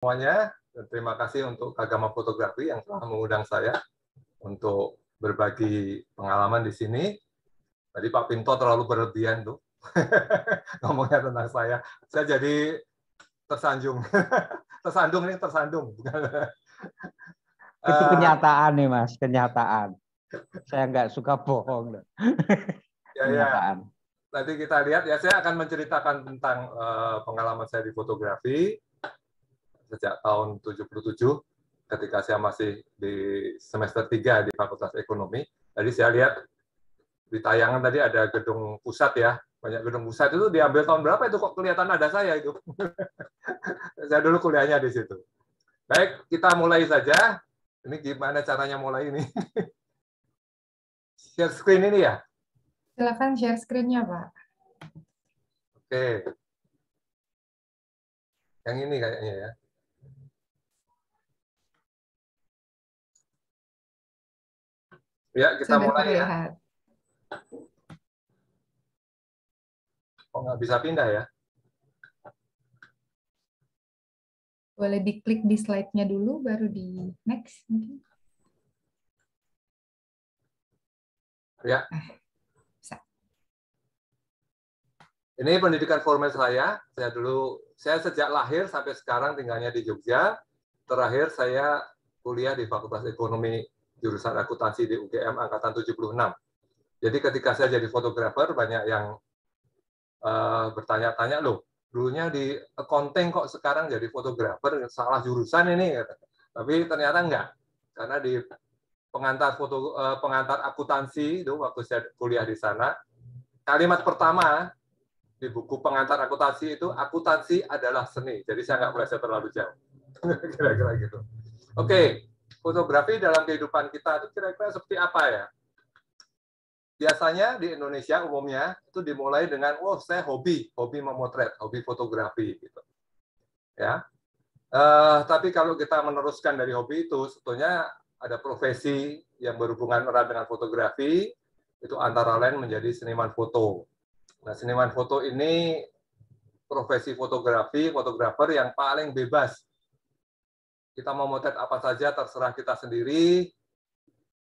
Semuanya, dan terima kasih untuk Kagama Fotografi yang telah mengundang saya untuk berbagi pengalaman di sini. Tadi Pak Pinto terlalu berlebihan tuh ngomongnya tentang saya. Saya jadi tersanjung, tersandung. Itu kenyataan nih Mas, kenyataan. Saya nggak suka bohong. Kenyataan. Nanti kita lihat ya, saya akan menceritakan tentang pengalaman saya di fotografi sejak tahun 77 ketika saya masih di semester 3 di Fakultas Ekonomi. Tadi saya lihat di tayangan tadi ada gedung pusat ya, banyak gedung pusat itu diambil tahun berapa itu kok kelihatan ada saya itu. Saya dulu kuliahnya di situ. Baik, kita mulai saja. Ini gimana caranya mulai ini? Share screen ini ya? Silakan share screen-nya, Pak. Oke. Yang ini kayaknya ya. Ya, kita Sudah mulai terlihat. ya. Oh, nggak bisa pindah ya? Boleh diklik di slide-nya dulu, baru di next mungkin. Ya. Bisa. Ini pendidikan formal saya. Saya sejak lahir sampai sekarang tinggalnya di Jogja. Terakhir saya kuliah di Fakultas Ekonomi jurusan akuntansi di UGM angkatan 76. Jadi ketika saya jadi fotografer banyak yang bertanya-tanya, loh, dulunya di accounting kok sekarang jadi fotografer, salah jurusan ini. Tapi ternyata enggak. Karena di pengantar akuntansi itu waktu saya kuliah di sana, kalimat pertama di buku pengantar akuntansi itu, akuntansi adalah seni. Jadi saya nggak meleset terlalu jauh. Kira-kira gitu. Oke, fotografi dalam kehidupan kita itu kira-kira seperti apa ya? Biasanya di Indonesia umumnya itu dimulai dengan, oh saya hobi memotret, hobi fotografi gitu. Ya. Tapi kalau kita meneruskan dari hobi itu, sebetulnya ada profesi yang berhubungan erat dengan fotografi, itu antara lain menjadi seniman foto. Nah, seniman foto ini profesi fotografer yang paling bebas. Kita mau motret apa saja terserah kita sendiri,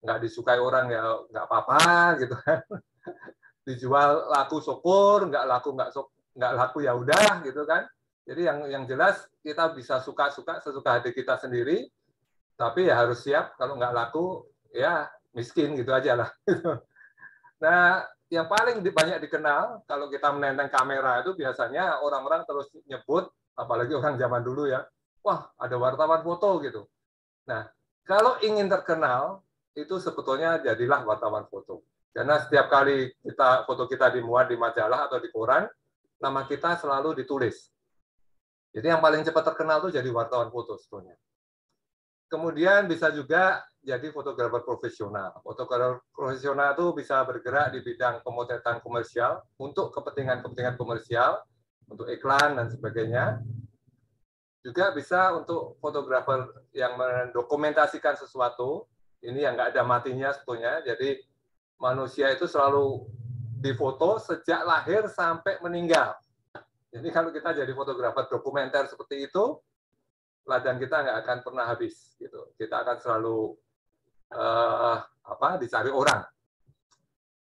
nggak disukai orang ya nggak apa-apa gitu kan. Dijual laku syukur, nggak laku ya udah gitu kan. Jadi yang jelas kita bisa suka-suka sesuka hati kita sendiri, tapi ya harus siap kalau nggak laku ya miskin gitu aja lah. Nah, yang paling banyak dikenal kalau kita menenteng kamera itu biasanya orang-orang terus nyebut, apalagi orang zaman dulu ya, wah ada wartawan foto gitu. Nah, kalau ingin terkenal itu sebetulnya jadilah wartawan foto. Karena setiap kali foto kita dimuat di majalah atau di koran, nama kita selalu ditulis. Jadi yang paling cepat terkenal itu jadi wartawan foto sebetulnya. Kemudian bisa juga jadi fotografer profesional. Fotografer profesional itu bisa bergerak di bidang pemotretan komersial untuk kepentingan komersial, untuk iklan dan sebagainya. Juga bisa untuk fotografer yang mendokumentasikan sesuatu, ini yang nggak ada matinya sebetulnya, jadi manusia itu selalu difoto sejak lahir sampai meninggal. Jadi kalau kita jadi fotografer dokumenter seperti itu, ladang kita nggak akan pernah habis. Gitu. Kita akan selalu dicari orang.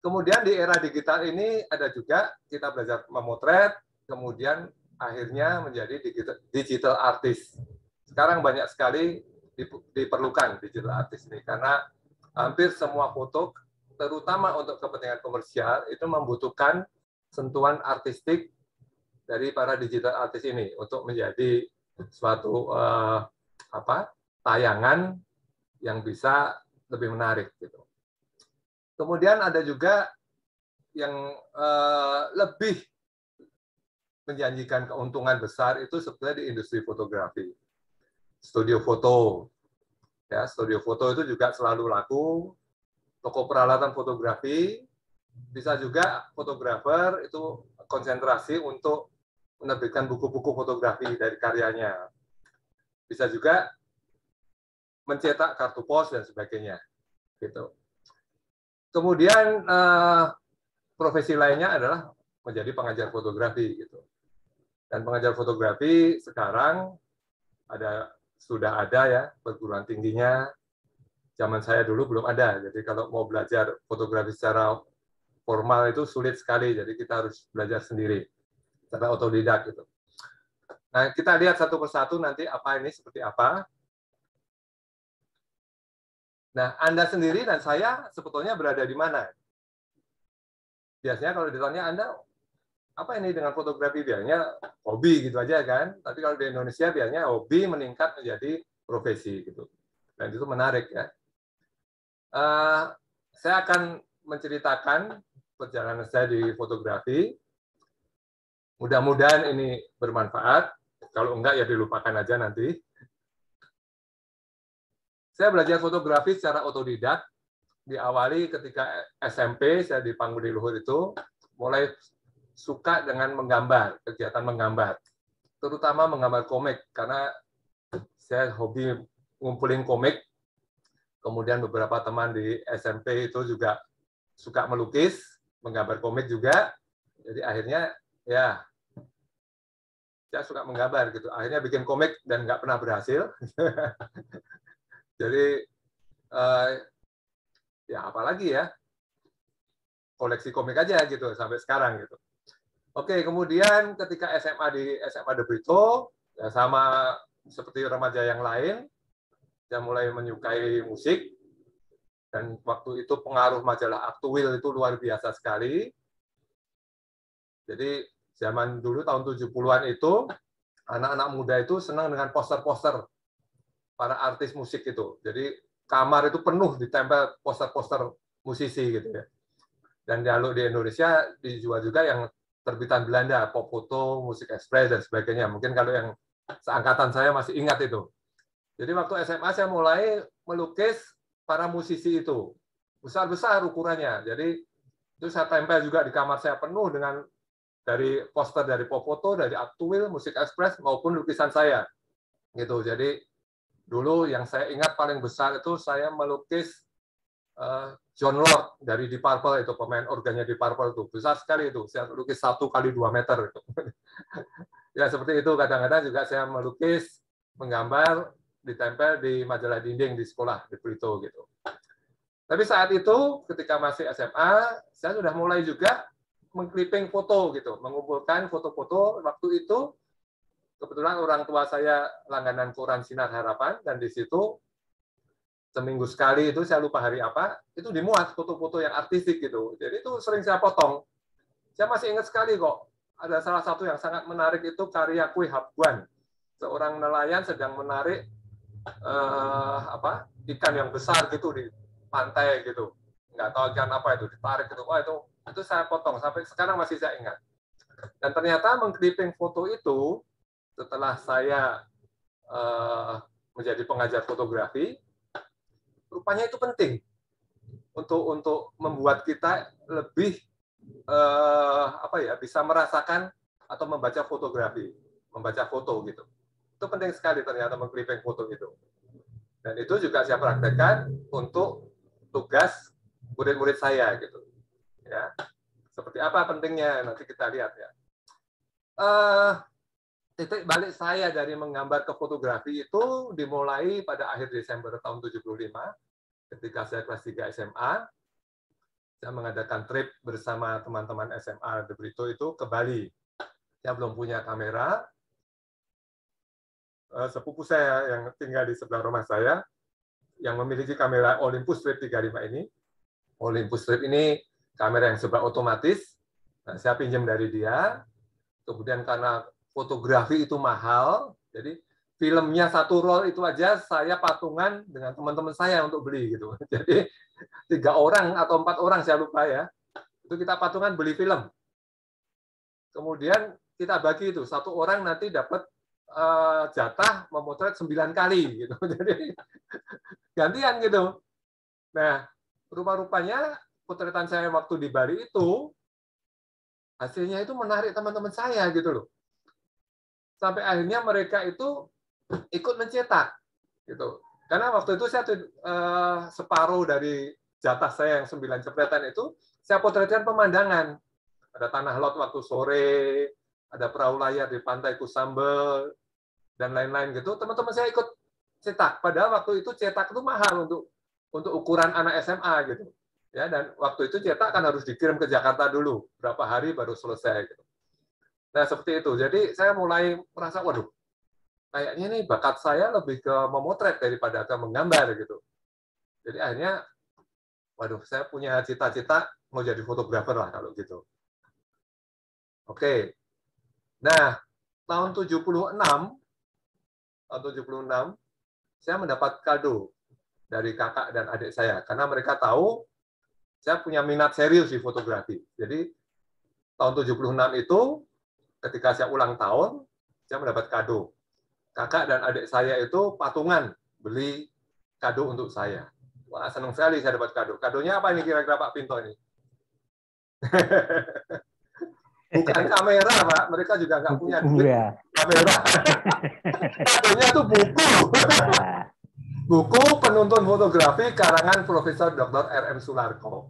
Kemudian di era digital ini ada juga kita belajar memotret, kemudian akhirnya menjadi digital artist. Sekarang banyak sekali diperlukan digital artist ini karena hampir semua foto, terutama untuk kepentingan komersial, itu membutuhkan sentuhan artistik dari para digital artist ini untuk menjadi suatu tayangan yang bisa lebih menarik gitu. Kemudian ada juga yang lebih menjanjikan keuntungan besar itu sebetulnya di industri fotografi. Studio foto. Ya, studio foto itu juga selalu laku. Toko peralatan fotografi, bisa juga fotografer itu konsentrasi untuk menerbitkan buku-buku fotografi dari karyanya. Bisa juga mencetak kartu pos dan sebagainya. Gitu. Kemudian profesi lainnya adalah menjadi pengajar fotografi gitu. Dan pengajar fotografi sekarang sudah ada ya perguruan tingginya. Zaman saya dulu belum ada. Jadi kalau mau belajar fotografi secara formal itu sulit sekali. Jadi kita harus belajar sendiri, secara otodidak gitu. Nah, kita lihat satu persatu nanti apa ini seperti apa. Nah, Anda sendiri dan saya sebetulnya berada di mana? Biasanya kalau ditanya Anda, apa ini dengan fotografi? Biasanya hobi gitu aja kan. Tapi kalau di Indonesia biasanya hobi meningkat menjadi profesi gitu. Dan itu menarik ya. Saya akan menceritakan perjalanan saya di fotografi. Mudah-mudahan ini bermanfaat. Kalau enggak ya dilupakan aja nanti. Saya belajar fotografi secara otodidak. Diawali ketika SMP, saya di Panggudi Luhur itu, mulai suka dengan menggambar, kegiatan menggambar. Terutama menggambar komik, karena saya hobi ngumpulin komik. Kemudian beberapa teman di SMP itu juga suka melukis, menggambar komik juga. Jadi akhirnya, ya, saya suka menggambar gitu. Akhirnya bikin komik dan nggak pernah berhasil. Jadi, ya apalagi ya, koleksi komik aja gitu sampai sekarang gitu. Oke, kemudian ketika SMA di SMA De Brito, ya sama seperti remaja yang lain, saya mulai menyukai musik, dan waktu itu pengaruh majalah Aktuil itu luar biasa sekali. Jadi zaman dulu tahun 70-an itu, anak-anak muda itu senang dengan poster-poster para artis musik itu. Jadi kamar itu penuh ditempel poster-poster musisi gitu ya. Dan kalau di Indonesia dijual juga yang terbitan Belanda, Pop Foto, Musik Express dan sebagainya. Mungkin kalau yang seangkatan saya masih ingat itu. Jadi waktu SMA saya mulai melukis para musisi itu. Besar-besar ukurannya. Jadi itu saya tempel juga di kamar saya penuh dengan dari poster dari Pop Foto, dari Aktuil, Musik Express maupun lukisan saya. Gitu. Jadi dulu yang saya ingat paling besar itu saya melukis John Lord dari Deep Purple itu, pemain organnya Deep Purple itu. Besar sekali itu. Saya lukis 1 kali 2 meter itu. Ya seperti itu, kadang-kadang juga saya melukis, menggambar, ditempel di majalah dinding di sekolah di Brito gitu. Tapi saat itu ketika masih SMA, saya sudah mulai juga mengclipping foto gitu, mengumpulkan foto-foto. Waktu itu kebetulan orang tua saya langganan koran Sinar Harapan, dan di situ seminggu sekali itu, saya lupa hari apa, itu dimuat foto-foto yang artistik gitu. Jadi itu sering saya potong. Saya masih ingat sekali kok, ada salah satu yang sangat menarik itu karya Kui Hap Guan. Seorang nelayan sedang menarik ikan yang besar gitu di pantai gitu. Nggak tahu ikan apa itu, ditarik gitu. Wah, itu saya potong, sampai sekarang masih saya ingat. Dan ternyata mengclipping foto itu, setelah saya menjadi pengajar fotografi, rupanya itu penting untuk membuat kita lebih bisa merasakan atau membaca fotografi, membaca foto gitu. Itu penting sekali ternyata mengclipping foto itu. Dan itu juga saya praktekkan untuk tugas murid-murid saya gitu. Ya. Seperti apa pentingnya nanti kita lihat ya. Titik balik saya dari menggambar ke fotografi itu dimulai pada akhir Desember tahun 75, ketika saya kelas 3 SMA. Saya mengadakan trip bersama teman-teman SMA De Brito itu ke Bali. Saya belum punya kamera. Sepupu saya yang tinggal di sebelah rumah saya, yang memiliki kamera Olympus Trip 35 ini. Olympus Trip ini kamera yang serba otomatis. Nah, saya pinjam dari dia. Kemudian karena fotografi itu mahal, jadi filmnya 1 roll itu aja saya patungan dengan teman-teman saya untuk beli gitu. Jadi 3 orang atau 4 orang saya lupa ya, itu kita patungan beli film. Kemudian kita bagi itu, 1 orang nanti dapat jatah memotret 9 kali gitu. Jadi gantian gitu. Nah, rupa-rupanya potretan saya waktu di Bali itu hasilnya itu menarik teman-teman saya gitu loh. Sampai akhirnya mereka itu ikut mencetak gitu. Karena waktu itu saya separuh dari jatah saya yang 9 jepretan itu saya potretkan pemandangan. Ada tanah laut waktu sore, ada perahu layar di pantai Kusambel, dan lain-lain gitu, teman-teman saya ikut cetak. Padahal waktu itu cetak itu mahal untuk ukuran anak SMA gitu. Ya, dan waktu itu cetak kan harus dikirim ke Jakarta dulu, berapa hari baru selesai gitu. Nah, seperti itu. Jadi saya mulai merasa, waduh, kayaknya nih bakat saya lebih ke memotret daripada ke menggambar gitu. Jadi akhirnya, waduh, saya punya cita-cita mau jadi fotografer lah kalau gitu. Oke. Nah, tahun 76, saya mendapat kado dari kakak dan adik saya karena mereka tahu saya punya minat serius di fotografi. Jadi tahun 76 itu ketika saya ulang tahun, saya mendapat kado. Kakak dan adik saya itu patungan beli kado untuk saya. Wah, senang sekali saya dapat kado. Kadonya apa ini kira-kira Pak Pinto ini? Bukan kamera, Pak. Mereka juga nggak punya duit kamera. Kadonya itu buku. Buku penuntun fotografi karangan Profesor Dr. R.M. Sularko.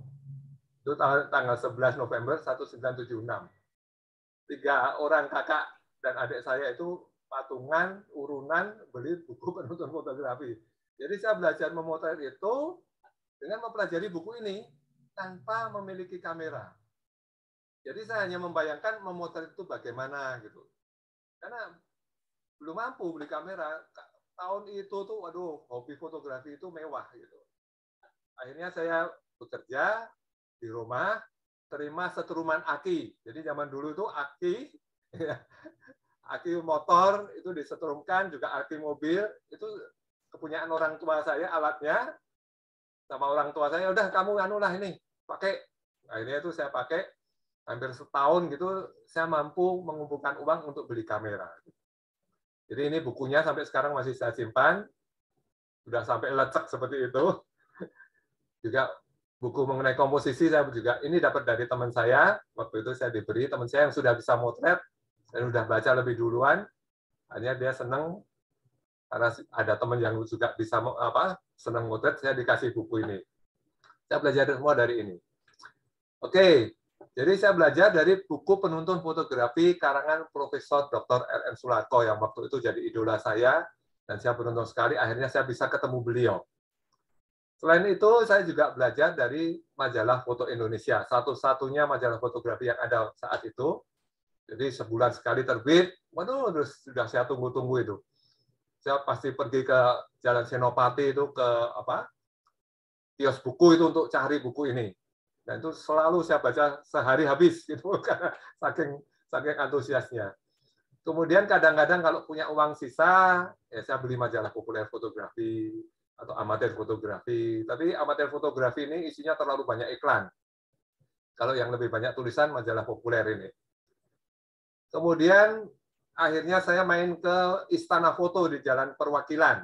Itu tanggal 11 November 1976. 3 orang kakak dan adik saya itu patungan, urunan, beli buku penuntun fotografi. Jadi saya belajar memotret itu dengan mempelajari buku ini tanpa memiliki kamera. Jadi saya hanya membayangkan memotret itu bagaimana gitu. Karena belum mampu beli kamera. Tahun itu tuh, waduh, hobi fotografi itu mewah gitu. Akhirnya saya bekerja di rumah, terima setruman aki. Jadi zaman dulu itu aki, aki motor itu disetrumkan, juga aki mobil itu kepunyaan orang tua saya alatnya. Sama orang tua saya, udah kamu anulah ini pakai. Akhirnya itu saya pakai hampir setahun gitu, saya mampu mengumpulkan uang untuk beli kamera. Jadi ini bukunya sampai sekarang masih saya simpan, sudah sampai lecek seperti itu. Juga buku mengenai komposisi saya juga ini dapat dari teman saya. Waktu itu saya diberi teman saya yang sudah bisa motret dan sudah baca lebih duluan. Hanya dia senang karena ada teman yang juga bisa senang motret, saya dikasih buku ini. Saya belajar semua dari ini. Oke, jadi saya belajar dari buku penuntun fotografi karangan Profesor Dr. R.M. Sularko yang waktu itu jadi idola saya dan saya beruntung sekali akhirnya saya bisa ketemu beliau. Selain itu, saya juga belajar dari majalah Foto Indonesia, satu-satunya majalah fotografi yang ada saat itu. Jadi sebulan sekali terbit, waduh, terus sudah saya tunggu-tunggu itu. Saya pasti pergi ke Jalan Senopati itu ke kios buku itu untuk cari buku ini. Dan itu selalu saya baca sehari habis gitu karena saking antusiasnya. Kemudian kadang-kadang kalau punya uang sisa, ya saya beli majalah populer fotografi atau amatir fotografi. Tapi amatir fotografi ini isinya terlalu banyak iklan. Kalau yang lebih banyak tulisan majalah populer ini. Kemudian akhirnya saya main ke Istana Foto di Jalan Perwakilan.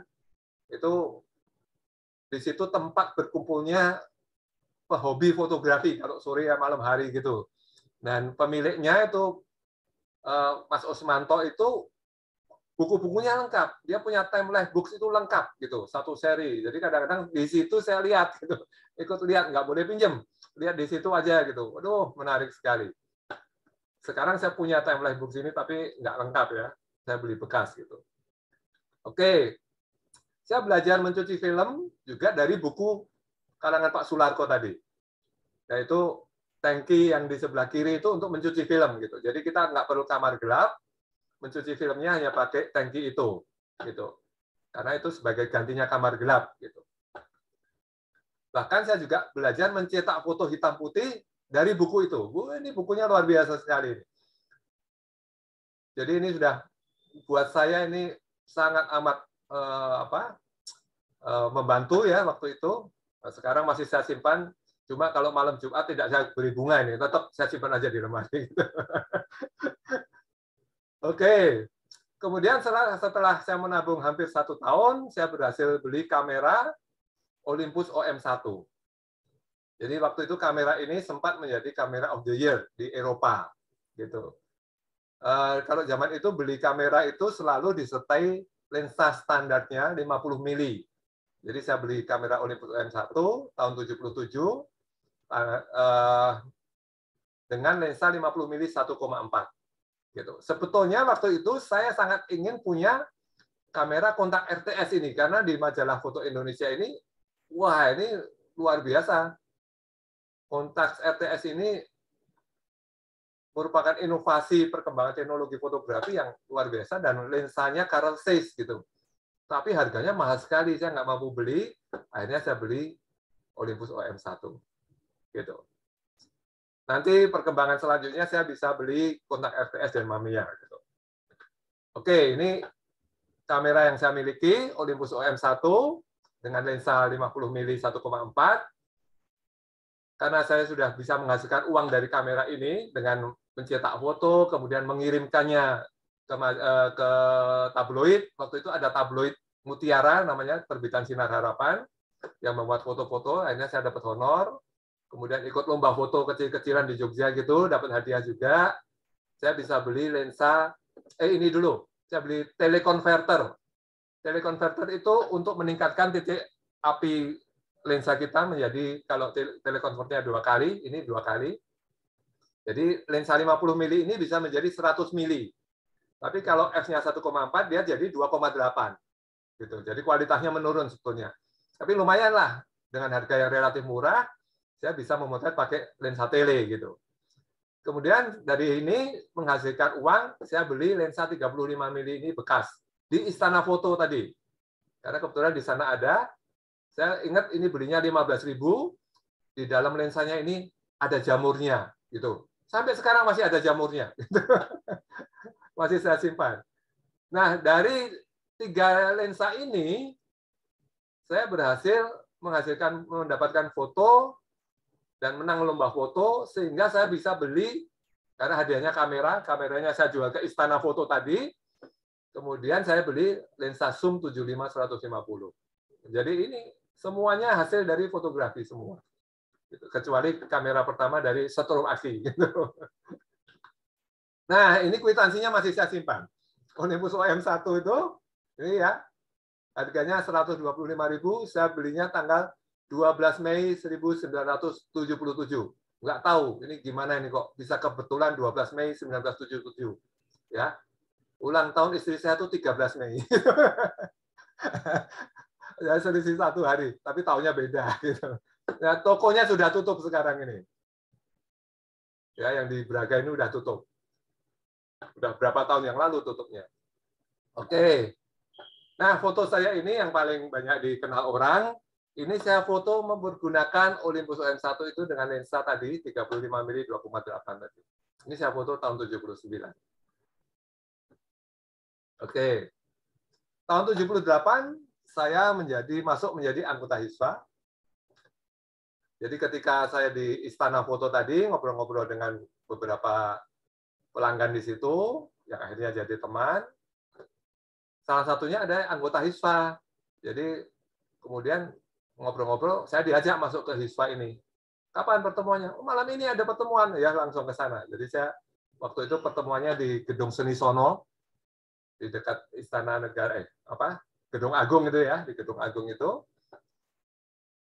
Itu di situ tempat berkumpulnya pehobi fotografi kalau sore ya malam hari gitu. Dan pemiliknya itu Mas Osmanto itu buku-bukunya lengkap. Dia punya timeless books itu lengkap gitu, satu seri. Jadi kadang-kadang di situ saya lihat gitu. Ikut lihat, nggak boleh pinjem. Lihat di situ aja gitu. Waduh, menarik sekali. Sekarang saya punya timeless books ini tapi nggak lengkap ya. Saya beli bekas gitu. Oke. Saya belajar mencuci film juga dari buku karangan Pak Sularko tadi. Yaitu tangki yang di sebelah kiri itu untuk mencuci film gitu. Jadi kita nggak perlu kamar gelap, mencuci filmnya hanya pakai tangki itu gitu. Karena itu sebagai gantinya kamar gelap gitu. Bahkan saya juga belajar mencetak foto hitam putih dari buku itu. Ini bukunya luar biasa sekali. Jadi ini sudah buat saya ini sangat amat membantu ya waktu itu. Sekarang masih saya simpan. Cuma kalau malam Jumat tidak saya beri bunga ini, tetap saya simpan aja di lemari. Oke. Kemudian setelah saya menabung hampir 1 tahun, saya berhasil beli kamera Olympus OM1. Jadi waktu itu kamera ini sempat menjadi kamera of the year di Eropa. Gitu. Kalau zaman itu beli kamera itu selalu disertai lensa standarnya 50 mili. Jadi saya beli kamera Olympus OM1 tahun 77 dengan lensa 50 mili 1,4. Gitu. Sebetulnya waktu itu saya sangat ingin punya kamera kontak RTS ini, karena di majalah Foto Indonesia ini, wah ini luar biasa. Kontak RTS ini merupakan inovasi perkembangan teknologi fotografi yang luar biasa, dan lensanya Carl Zeiss gitu. Tapi harganya mahal sekali, saya nggak mampu beli, akhirnya saya beli Olympus OM1. Gitu. Nanti perkembangan selanjutnya saya bisa beli kontak RTS dan Mamiya. Gitu. Oke, ini kamera yang saya miliki, Olympus OM1 dengan lensa 50 mm 1,4. Karena saya sudah bisa menghasilkan uang dari kamera ini dengan mencetak foto, kemudian mengirimkannya ke tabloid. Waktu itu ada tabloid Mutiara, namanya terbitan Sinar Harapan, yang membuat foto-foto. Akhirnya saya dapat honor. Kemudian ikut lomba foto kecil-kecilan di Jogja gitu, dapat hadiah juga. Saya bisa beli lensa, ini dulu. Saya beli telekonverter. Telekonverter itu untuk meningkatkan titik api lensa kita menjadi, kalau telekonverternya 2 kali, ini 2 kali. Jadi lensa 50 mm ini bisa menjadi 100 mm. Tapi kalau f-nya 1,4 dia jadi 2,8. Gitu. Jadi kualitasnya menurun sebetulnya. Tapi lumayan lah, dengan harga yang relatif murah, saya bisa memotret pakai lensa tele gitu. Kemudian dari ini menghasilkan uang, saya beli lensa 35 mm ini bekas di Istana Foto tadi. Karena kebetulan di sana ada, saya ingat ini belinya 15.000, di dalam lensanya ini ada jamurnya gitu. Sampai sekarang masih ada jamurnya. Masih saya simpan. Nah, dari 3 lensa ini saya berhasil mendapatkan foto dan menang lomba foto, sehingga saya bisa beli, karena hadiahnya kameranya saya jual ke Istana Foto tadi, kemudian saya beli lensa zoom 75-150. Jadi ini semuanya hasil dari fotografi semua. Kecuali kamera pertama dari Setrum Aksi. Gitu. Nah, ini kwitansinya masih saya simpan. Olympus OM1 itu, ini ya, harganya 125.000, saya belinya tanggal 12 Mei 1977. Nggak tahu ini gimana ini kok bisa kebetulan 12 Mei 1977. Ya. Ulang tahun istri saya itu 13 Mei. Ya, selisih 1 hari, tapi tahunnya beda gitu. Ya, tokonya sudah tutup sekarang ini. Ya, yang di Braga ini udah tutup. Udah berapa tahun yang lalu tutupnya. Oke. Nah, foto saya ini yang paling banyak dikenal orang. Ini saya foto menggunakan Olympus OM1 itu dengan lensa tadi 35 mm 2,8 tadi. Ini saya foto tahun 79. Oke. Tahun 78 saya masuk menjadi anggota HISPA. Jadi ketika saya di Istana Foto tadi ngobrol-ngobrol dengan beberapa pelanggan di situ yang akhirnya jadi teman. Salah satunya ada anggota HISPA. Jadi kemudian ngobrol-ngobrol, saya diajak masuk ke HISPA ini. Kapan pertemuannya? Oh, malam ini ada pertemuan, ya langsung ke sana. Jadi saya waktu itu pertemuannya di Gedung Seni Sono, di dekat Istana Negara, Gedung Agung itu ya, di Gedung Agung itu.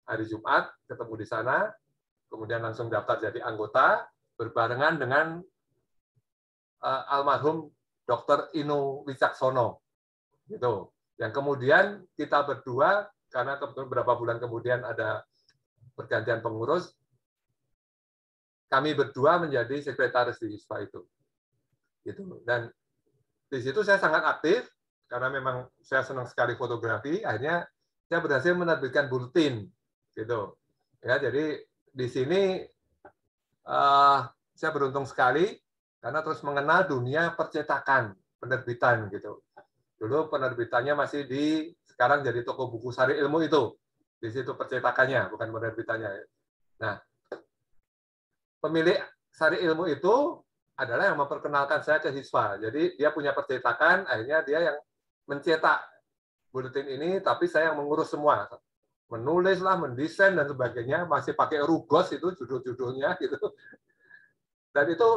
Hari Jumat ketemu di sana, kemudian langsung daftar jadi anggota, berbarengan dengan almarhum Dr. Inu Wicaksono. Gitu. Yang kemudian kita berdua, karena beberapa bulan kemudian ada pergantian pengurus, kami berdua menjadi sekretaris di HISPA itu. Gitu. Dan di situ saya sangat aktif, karena memang saya senang sekali fotografi, akhirnya saya berhasil menerbitkan buletin. Gitu. Ya, jadi di sini saya beruntung sekali, karena terus mengenal dunia percetakan, penerbitan. Gitu. Dulu penerbitannya masih sekarang jadi toko buku Sari Ilmu itu. Di situ percetakannya, bukan penerbitannya. Nah, pemilik Sari Ilmu itu adalah yang memperkenalkan saya ke HISPA. Jadi dia punya percetakan, akhirnya dia yang mencetak buletin ini, tapi saya yang mengurus semua. Menulislah, mendesain, dan sebagainya. Masih pakai rugos itu judul-judulnya. Gitu. Dan itu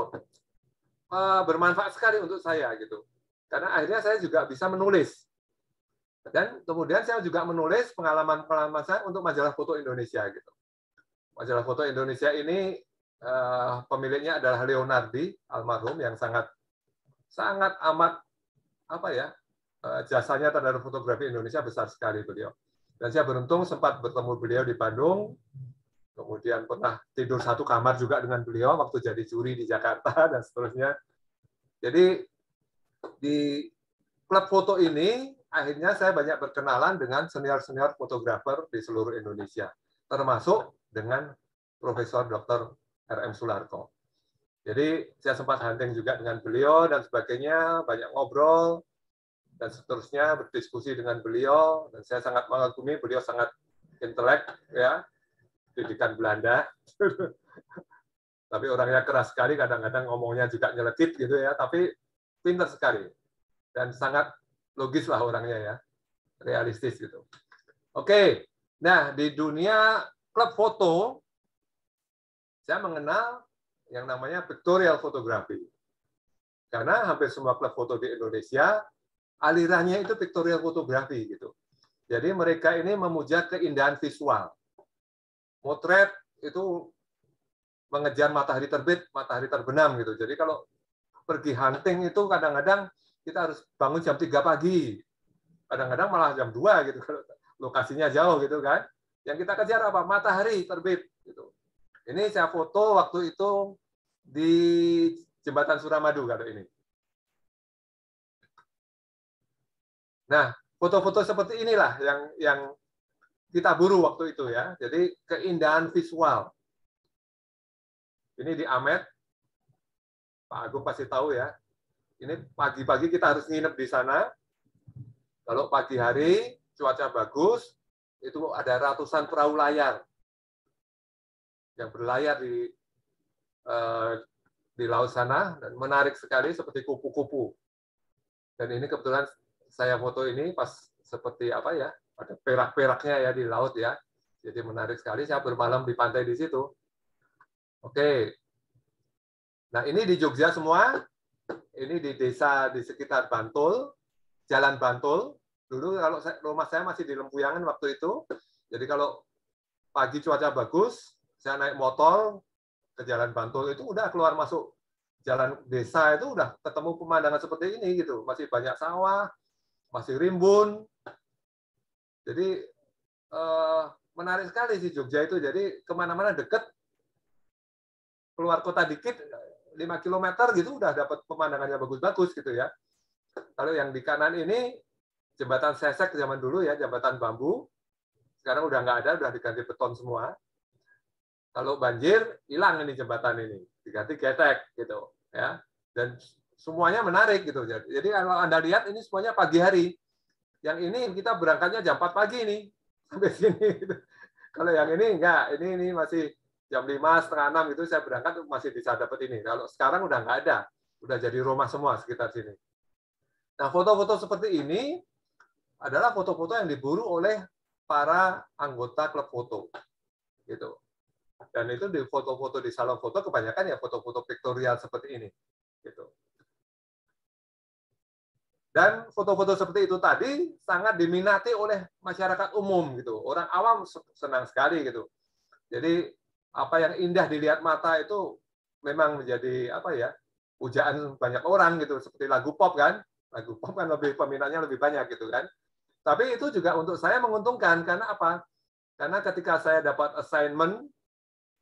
bermanfaat sekali untuk saya. Gitu. Karena akhirnya saya juga bisa menulis. Dan kemudian saya juga menulis pengalaman-pengalaman saya untuk majalah Foto Indonesia. Gitu. Majalah Foto Indonesia ini pemiliknya adalah Leonardi, almarhum, yang sangat amat jasanya terhadap fotografi Indonesia besar sekali beliau. Dan saya beruntung sempat bertemu beliau di Bandung, kemudian pernah tidur satu kamar juga dengan beliau waktu jadi juri di Jakarta dan seterusnya. Jadi di klub foto ini akhirnya saya banyak berkenalan dengan senior-senior fotografer di seluruh Indonesia, termasuk dengan Profesor Dr. R.M. Sularko. Jadi saya sempat hunting juga dengan beliau dan sebagainya, banyak ngobrol dan seterusnya, berdiskusi dengan beliau, dan saya sangat mengagumi beliau, sangat intelek, ya, pendidikan Belanda. Tapi orangnya keras sekali, kadang-kadang ngomongnya juga nyelekit gitu ya, tapi pintar sekali dan sangat logis lah orangnya ya, realistis gitu. Oke, nah di dunia klub foto saya mengenal yang namanya pictorial photography, karena hampir semua klub foto di Indonesia alirannya itu pictorial photography gitu. Jadi mereka ini memuja keindahan visual. Motret itu mengejar matahari terbit, matahari terbenam gitu. Jadi kalau pergi hunting itu kadang-kadang kita harus bangun jam 3 pagi. Kadang-kadang malah jam 2 gitu kalau lokasinya jauh gitu kan. Yang kita kejar apa? Matahari terbit gitu. Ini saya foto waktu itu di Jembatan Suramadu kalau ini. Nah, foto-foto seperti inilah yang kita buru waktu itu ya. Jadi keindahan visual. Ini di Amet, Pak Agung pasti tahu ya. Ini pagi-pagi kita harus nginep di sana. Kalau pagi hari cuaca bagus, itu ada ratusan perahu layar yang berlayar di laut sana dan menarik sekali seperti kupu-kupu. Dan ini kebetulan saya foto ini pas seperti apa ya, ada perak-peraknya ya di laut ya. Jadi menarik sekali. Saya bermalam di pantai di situ. Oke. Nah ini di Jogja semua. Ini di desa di sekitar Bantul, Jalan Bantul. Dulu kalau rumah saya masih di Lempuyangan waktu itu. Jadi kalau pagi cuaca bagus, saya naik motor ke Jalan Bantul itu udah keluar masuk jalan desa itu udah ketemu pemandangan seperti ini gitu. Masih banyak sawah, masih rimbun. Jadi menarik sekali sih Jogja itu. Jadi kemana-mana deket, keluar kota dikit, 5 km gitu udah dapat pemandangannya bagus-bagus gitu ya. Kalau yang di kanan ini jembatan Sesek zaman dulu ya, jembatan bambu. Sekarang udah nggak ada, udah diganti beton semua. Kalau banjir hilang ini jembatan ini, diganti getek gitu ya. Dan semuanya menarik gitu. Jadi kalau Anda lihat ini semuanya pagi hari. Yang ini kita berangkatnya jam 4 pagi nih sampai sini. Gitu. Kalau yang ini enggak, ini masih jam 5, setengah 6 itu saya berangkat masih bisa dapat ini. Kalau sekarang udah nggak ada, udah jadi rumah semua sekitar sini. Nah, foto-foto seperti ini adalah foto-foto yang diburu oleh para anggota klub foto, gitu. Dan itu di foto-foto di salon foto kebanyakan ya foto-foto pictorial seperti ini, gitu. Dan foto-foto seperti itu tadi sangat diminati oleh masyarakat umum, gitu. Orang awam senang sekali, gitu. Jadi apa yang indah dilihat mata itu memang menjadi apa ya, pujaan banyak orang gitu, seperti lagu pop kan lebih peminatnya lebih banyak gitu kan. Tapi itu juga untuk saya menguntungkan karena apa? Karena ketika saya dapat assignment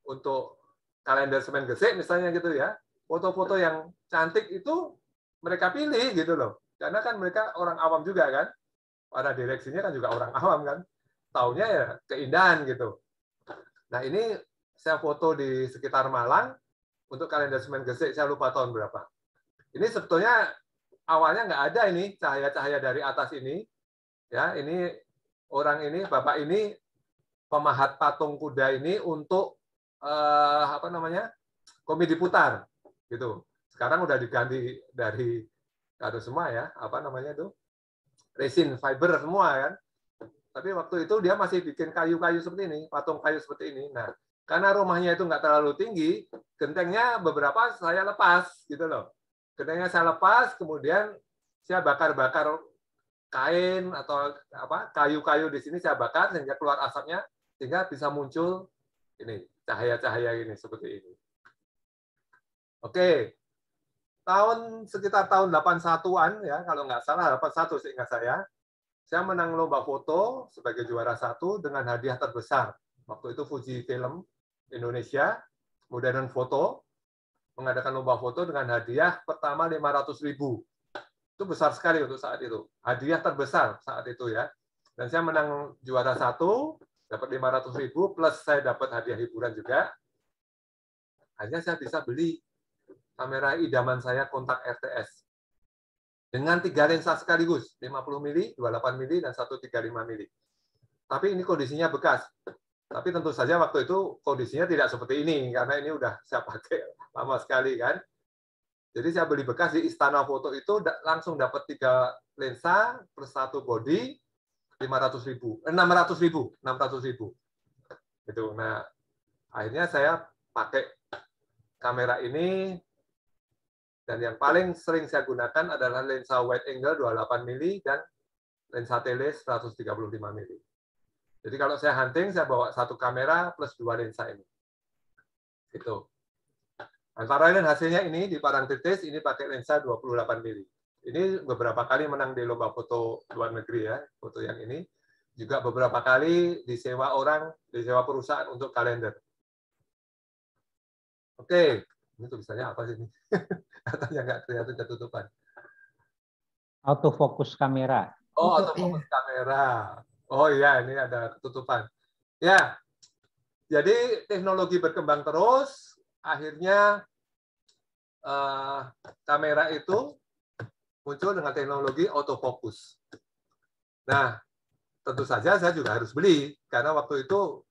untuk kalender Semen Gresik misalnya gitu ya, foto-foto yang cantik itu mereka pilih gitu loh, karena kan mereka orang awam juga kan, para direksinya kan juga orang awam kan, taunya ya keindahan gitu. Nah ini saya foto di sekitar Malang untuk kalender Semen Gresik, saya lupa tahun berapa. Ini sebetulnya awalnya nggak ada ini cahaya-cahaya dari atas ini, ya ini orang ini, bapak ini pemahat patung kuda ini untuk apa namanya komedi putar, gitu. Sekarang udah diganti dari kado semua ya, apa namanya itu resin fiber semua kan. Tapi waktu itu dia masih bikin kayu-kayu seperti ini, patung kayu seperti ini. Nah, karena rumahnya itu nggak terlalu tinggi, gentengnya beberapa saya lepas, gitu loh. Gentengnya saya lepas, kemudian saya bakar-bakar kain atau apa kayu-kayu di sini saya bakar sehingga keluar asapnya, sehingga bisa muncul ini cahaya-cahaya ini seperti ini. Oke. sekitar tahun 81-an ya, kalau nggak salah 81 seingat saya menang lomba foto sebagai juara 1 dengan hadiah terbesar. Waktu itu Fuji Film Indonesia, Modern Photo, mengadakan lomba foto dengan hadiah pertama 500.000. Itu besar sekali untuk saat itu. Hadiah terbesar saat itu ya. Dan saya menang juara 1, dapat 500.000, plus saya dapat hadiah hiburan juga. Akhirnya saya bisa beli kamera idaman saya kontak RTS. Dengan 3 lensa sekaligus, 50 mili, 28 mili, dan 135 mili. Tapi ini kondisinya bekas. Tapi tentu saja waktu itu kondisinya tidak seperti ini, karena ini udah saya pakai lama sekali kan. Jadi saya beli bekas di Istana Foto itu langsung dapat 3 lensa plus 1 body 600.000. Gitu. Nah, akhirnya saya pakai kamera ini, dan yang paling sering saya gunakan adalah lensa wide angle 28 mili dan lensa tele 135 mili. Jadi kalau saya hunting, saya bawa 1 kamera plus 2 lensa ini. Gitu. Antara lain hasilnya ini di Parangtritis, ini pakai lensa 28 mili. Ini beberapa kali menang di lomba foto luar negeri ya, foto yang ini. Juga beberapa kali disewa orang, disewa perusahaan untuk kalender. Oke, ini tulisannya apa sih ini? Katanya nggak kelihatan ketutupan. Autofokus kamera. Oh, autofokus kamera. Oh iya, ini ada ketutupan. Ya, jadi teknologi berkembang terus. Akhirnya kamera itu muncul dengan teknologi autofokus. Nah, tentu saja saya juga harus beli karena waktu itu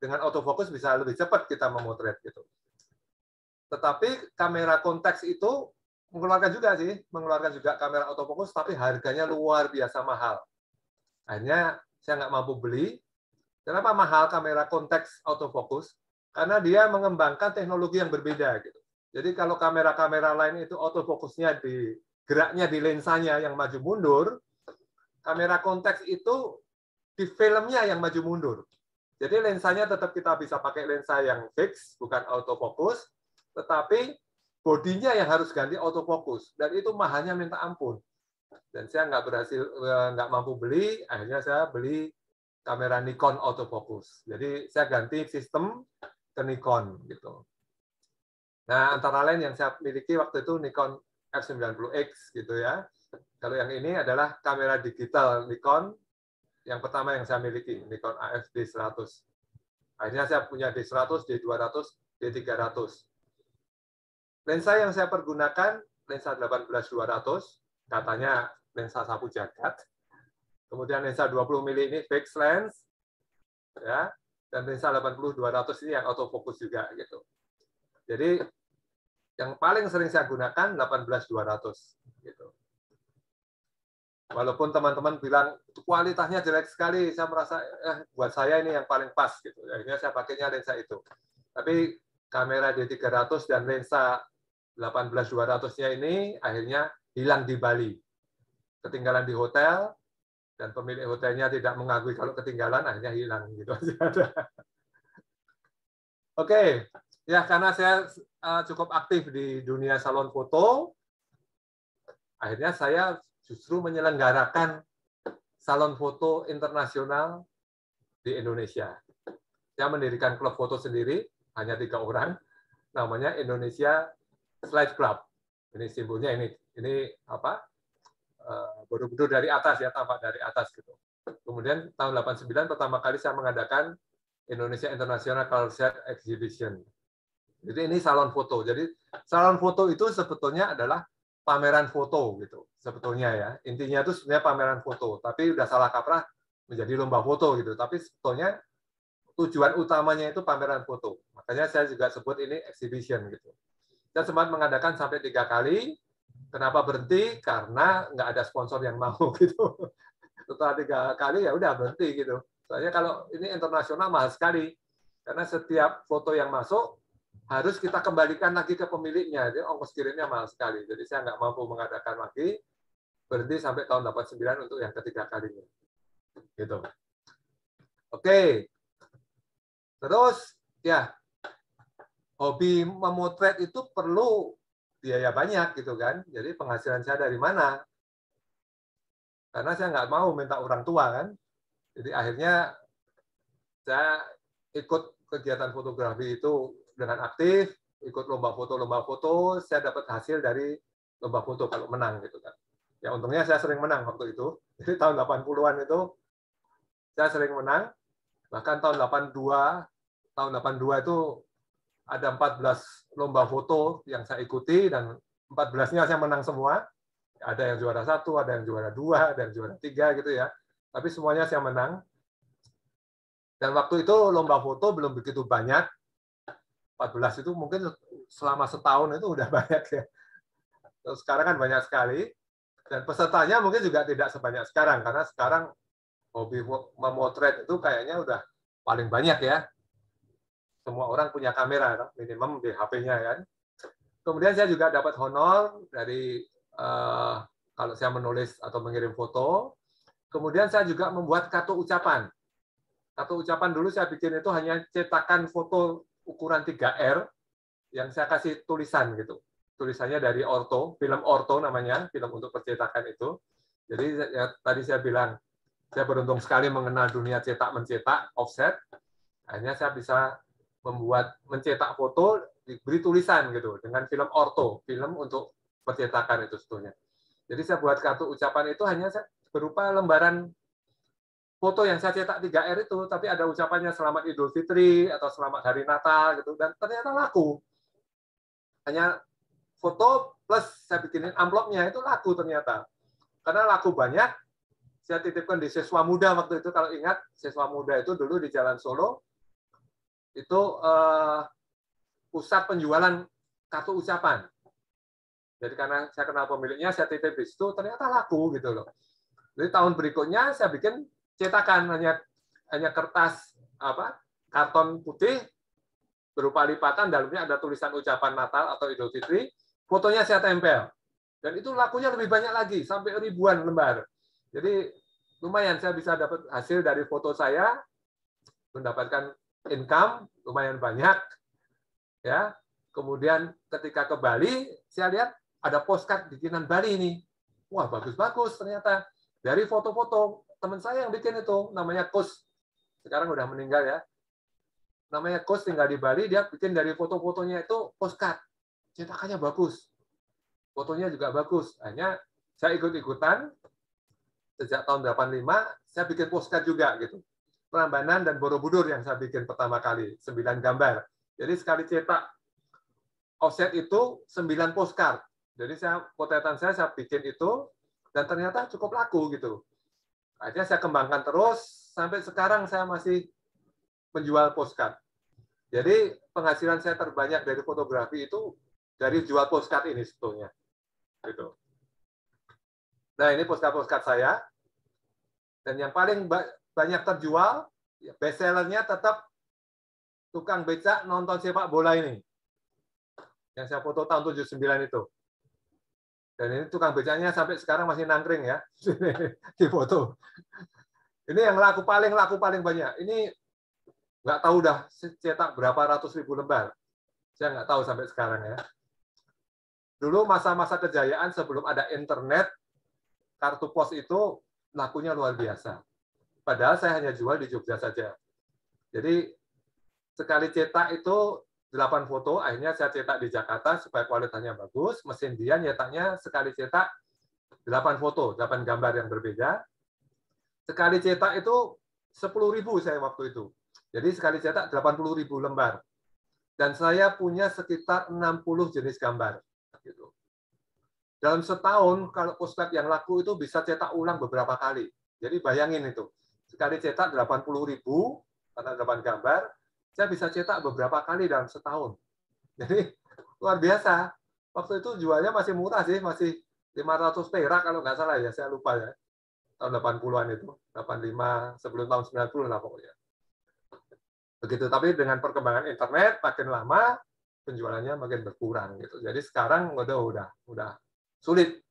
dengan autofokus bisa lebih cepat kita memotret gitu. Tetapi kamera konteks itu mengeluarkan juga kamera autofokus, tapi harganya luar biasa mahal. Akhirnya saya nggak mampu beli. Kenapa mahal kamera konteks autofokus? Karena dia mengembangkan teknologi yang berbeda gitu. Jadi kalau kamera-kamera lain itu autofokusnya geraknya di lensanya yang maju mundur, kamera konteks itu di filmnya yang maju mundur. Jadi lensanya tetap kita bisa pakai lensa yang fix, bukan autofokus, tetapi bodinya yang harus ganti autofokus, dan itu mahalnya minta ampun. Dan saya nggak mampu beli, akhirnya saya beli kamera Nikon autofokus. Jadi saya ganti sistem ke Nikon gitu. Nah, antara lain yang saya miliki waktu itu Nikon F90X gitu ya. Kalau yang ini adalah kamera digital Nikon yang pertama yang saya miliki, Nikon AF D100. Akhirnya saya punya D100, D200, D300. Lensa yang saya pergunakan lensa 18-200, katanya lensa sapu jagat. Kemudian lensa 20 mili ini fixed lens, ya, dan lensa 80-200 ini yang autofocus juga gitu. Jadi yang paling sering saya gunakan 18-200 gitu. Walaupun teman-teman bilang kualitasnya jelek sekali, saya merasa buat saya ini yang paling pas gitu. Akhirnya saya pakainya lensa itu. Tapi kamera D300 dan lensa 18-200-nya ini akhirnya hilang di Bali. Ketinggalan di hotel, dan pemilik hotelnya tidak mengakui kalau ketinggalan, akhirnya hilang gitu aja. Oke, ya karena saya cukup aktif di dunia salon foto, akhirnya saya justru menyelenggarakan salon foto internasional di Indonesia. Saya mendirikan klub foto sendiri, hanya 3 orang, namanya Indonesia Slide Club. Ini simbolnya ini apa? Borobudur dari atas ya, tampak dari atas gitu. Kemudian tahun 89 pertama kali saya mengadakan Indonesia International Color Set Exhibition. Jadi ini salon foto. Jadi salon foto itu sebetulnya adalah pameran foto gitu. Sebetulnya ya. Intinya itu sebenarnya pameran foto, tapi udah salah kaprah menjadi lomba foto gitu. Tapi sebetulnya tujuan utamanya itu pameran foto. Makanya saya juga sebut ini exhibition gitu. Saya sempat mengadakan sampai 3 kali. Kenapa berhenti? Karena nggak ada sponsor yang mau gitu. Setelah 3 kali ya udah berhenti gitu. Soalnya kalau ini internasional mahal sekali. Karena setiap foto yang masuk harus kita kembalikan lagi ke pemiliknya. Jadi ongkos kirimnya mahal sekali. Jadi saya nggak mampu mengadakan lagi. Berhenti sampai tahun 89 untuk yang ketiga kalinya. Gitu. Oke. Terus ya hobi memotret itu perlu biaya banyak gitu kan. Jadi penghasilan saya dari mana? Karena saya nggak mau minta orang tua kan. Jadi akhirnya saya ikut kegiatan fotografi itu dengan aktif, ikut lomba foto, saya dapat hasil dari lomba foto kalau menang gitu kan. Ya untungnya saya sering menang waktu itu. Jadi tahun 80-an itu saya sering menang. Bahkan tahun 82 itu ada 14 lomba foto yang saya ikuti dan 14-nya saya menang semua. Ada yang juara 1, ada yang juara 2, ada yang juara 3 gitu ya. Tapi semuanya saya menang. Dan waktu itu lomba foto belum begitu banyak. 14 itu mungkin selama setahun itu udah banyak ya. Terus sekarang kan banyak sekali. Dan pesertanya mungkin juga tidak sebanyak sekarang. Karena sekarang hobi memotret itu kayaknya udah paling banyak ya. Semua orang punya kamera, minimum di HP-nya kan. Kemudian saya juga dapat honor dari kalau saya menulis atau mengirim foto. Kemudian saya juga membuat kartu ucapan. Kartu ucapan dulu saya bikin itu hanya cetakan foto ukuran 3R yang saya kasih tulisan gitu. Tulisannya dari orto, film orto namanya, film untuk percetakan itu. Jadi ya, tadi saya bilang, saya beruntung sekali mengenal dunia cetak-mencetak, offset. Akhirnya saya bisa mencetak foto, diberi tulisan gitu, dengan film orto, film untuk percetakan itu sebetulnya. Jadi saya buat kartu ucapan itu hanya berupa lembaran foto yang saya cetak 3R itu, tapi ada ucapannya selamat Idul Fitri atau selamat Hari Natal gitu, dan ternyata laku. Hanya foto plus saya bikinin amplopnya itu laku ternyata. Karena laku banyak, saya titipkan di Siswa Muda waktu itu, kalau ingat Siswa Muda itu dulu di Jalan Solo itu pusat penjualan kartu ucapan. Jadi karena saya kenal pemiliknya, saya titip di situ, ternyata laku gitu loh. Jadi tahun berikutnya saya bikin cetakan hanya kertas karton putih berupa lipatan, dalamnya ada tulisan ucapan Natal atau Idul Fitri, fotonya saya tempel. Dan itu lakunya lebih banyak lagi, sampai ribuan lembar. Jadi lumayan saya bisa dapat hasil dari foto saya, mendapatkan income lumayan banyak. Ya. Kemudian ketika ke Bali, saya lihat ada postcard bikinan Bali ini. Wah, bagus-bagus ternyata. Dari foto-foto teman saya yang bikin itu, namanya Kus. Sekarang udah meninggal ya. Namanya Kus, tinggal di Bali, dia bikin dari foto-fotonya itu postcard. Cetakannya bagus. Fotonya juga bagus. Hanya saya ikut-ikutan, sejak tahun 85, saya bikin postcard juga gitu. Prambanan dan Borobudur yang saya bikin pertama kali, 9 gambar. Jadi sekali cetak offset itu 9 postcard. Jadi potretan saya bikin itu, dan ternyata cukup laku gitu. Akhirnya saya kembangkan terus, sampai sekarang saya masih menjual postcard. Jadi penghasilan saya terbanyak dari fotografi itu dari jual postcard ini sebetulnya. Gitu. Nah ini postcard saya. Dan yang paling banyak terjual, bestsellernya tetap tukang becak nonton sepak bola ini. Yang saya foto tahun 79 itu. Dan ini tukang becaknya sampai sekarang masih nangkring ya. Di foto. Ini yang laku paling banyak. Ini nggak tahu dah cetak berapa ratus ribu lembar. Saya nggak tahu sampai sekarang ya. Dulu masa-masa kejayaan sebelum ada internet, kartu pos itu lakunya luar biasa. Padahal saya hanya jual di Jogja saja. Jadi sekali cetak itu 8 foto, akhirnya saya cetak di Jakarta supaya kualitasnya bagus. Mesin dia nyetaknya sekali cetak 8 foto, 8 gambar yang berbeda. Sekali cetak itu 10.000 saya waktu itu. Jadi sekali cetak 80.000 lembar. Dan saya punya sekitar 60 jenis gambar. Gitu. Dalam setahun, kalau postcard yang laku itu bisa cetak ulang beberapa kali. Jadi bayangin itu. Sekali cetak 80.000, karena 8 gambar, saya bisa cetak beberapa kali dalam setahun. Jadi luar biasa. Waktu itu jualnya masih murah sih, masih 500 perak kalau nggak salah ya, saya lupa ya. Tahun 80-an itu, 85, sebelum tahun 90 lah pokoknya. Begitu, tapi dengan perkembangan internet makin lama penjualannya makin berkurang gitu. Jadi sekarang udah sulit.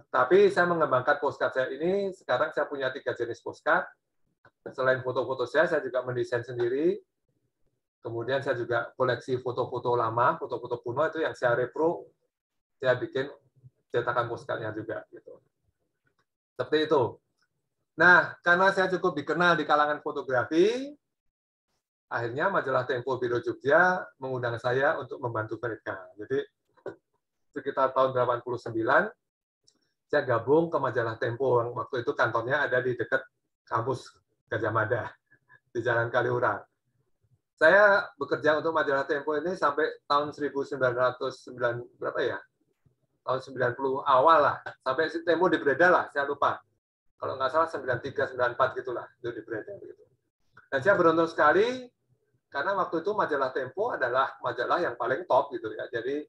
Tapi saya mengembangkan postcard saya ini, sekarang saya punya 3 jenis postcard. Selain foto-foto saya juga mendesain sendiri. Kemudian saya juga koleksi foto-foto lama, foto-foto kuno itu yang saya repro saya bikin cetakan postcardnya juga gitu. Seperti itu. Nah, karena saya cukup dikenal di kalangan fotografi, akhirnya majalah Tempo Biro Jogja mengundang saya untuk membantu mereka. Jadi sekitar tahun 89 saya gabung ke majalah Tempo, yang waktu itu kantornya ada di dekat kampus Gajah Mada di Jalan Kaliurang. Saya bekerja untuk majalah Tempo ini sampai tahun 1909 berapa ya? Tahun 90 awal lah. Sampai Tempo diberedar lah, saya lupa. Kalau nggak salah 93, 94 gitulah, itu diberedar gitu. Dan saya beruntung sekali karena waktu itu majalah Tempo adalah majalah yang paling top gitu ya. Jadi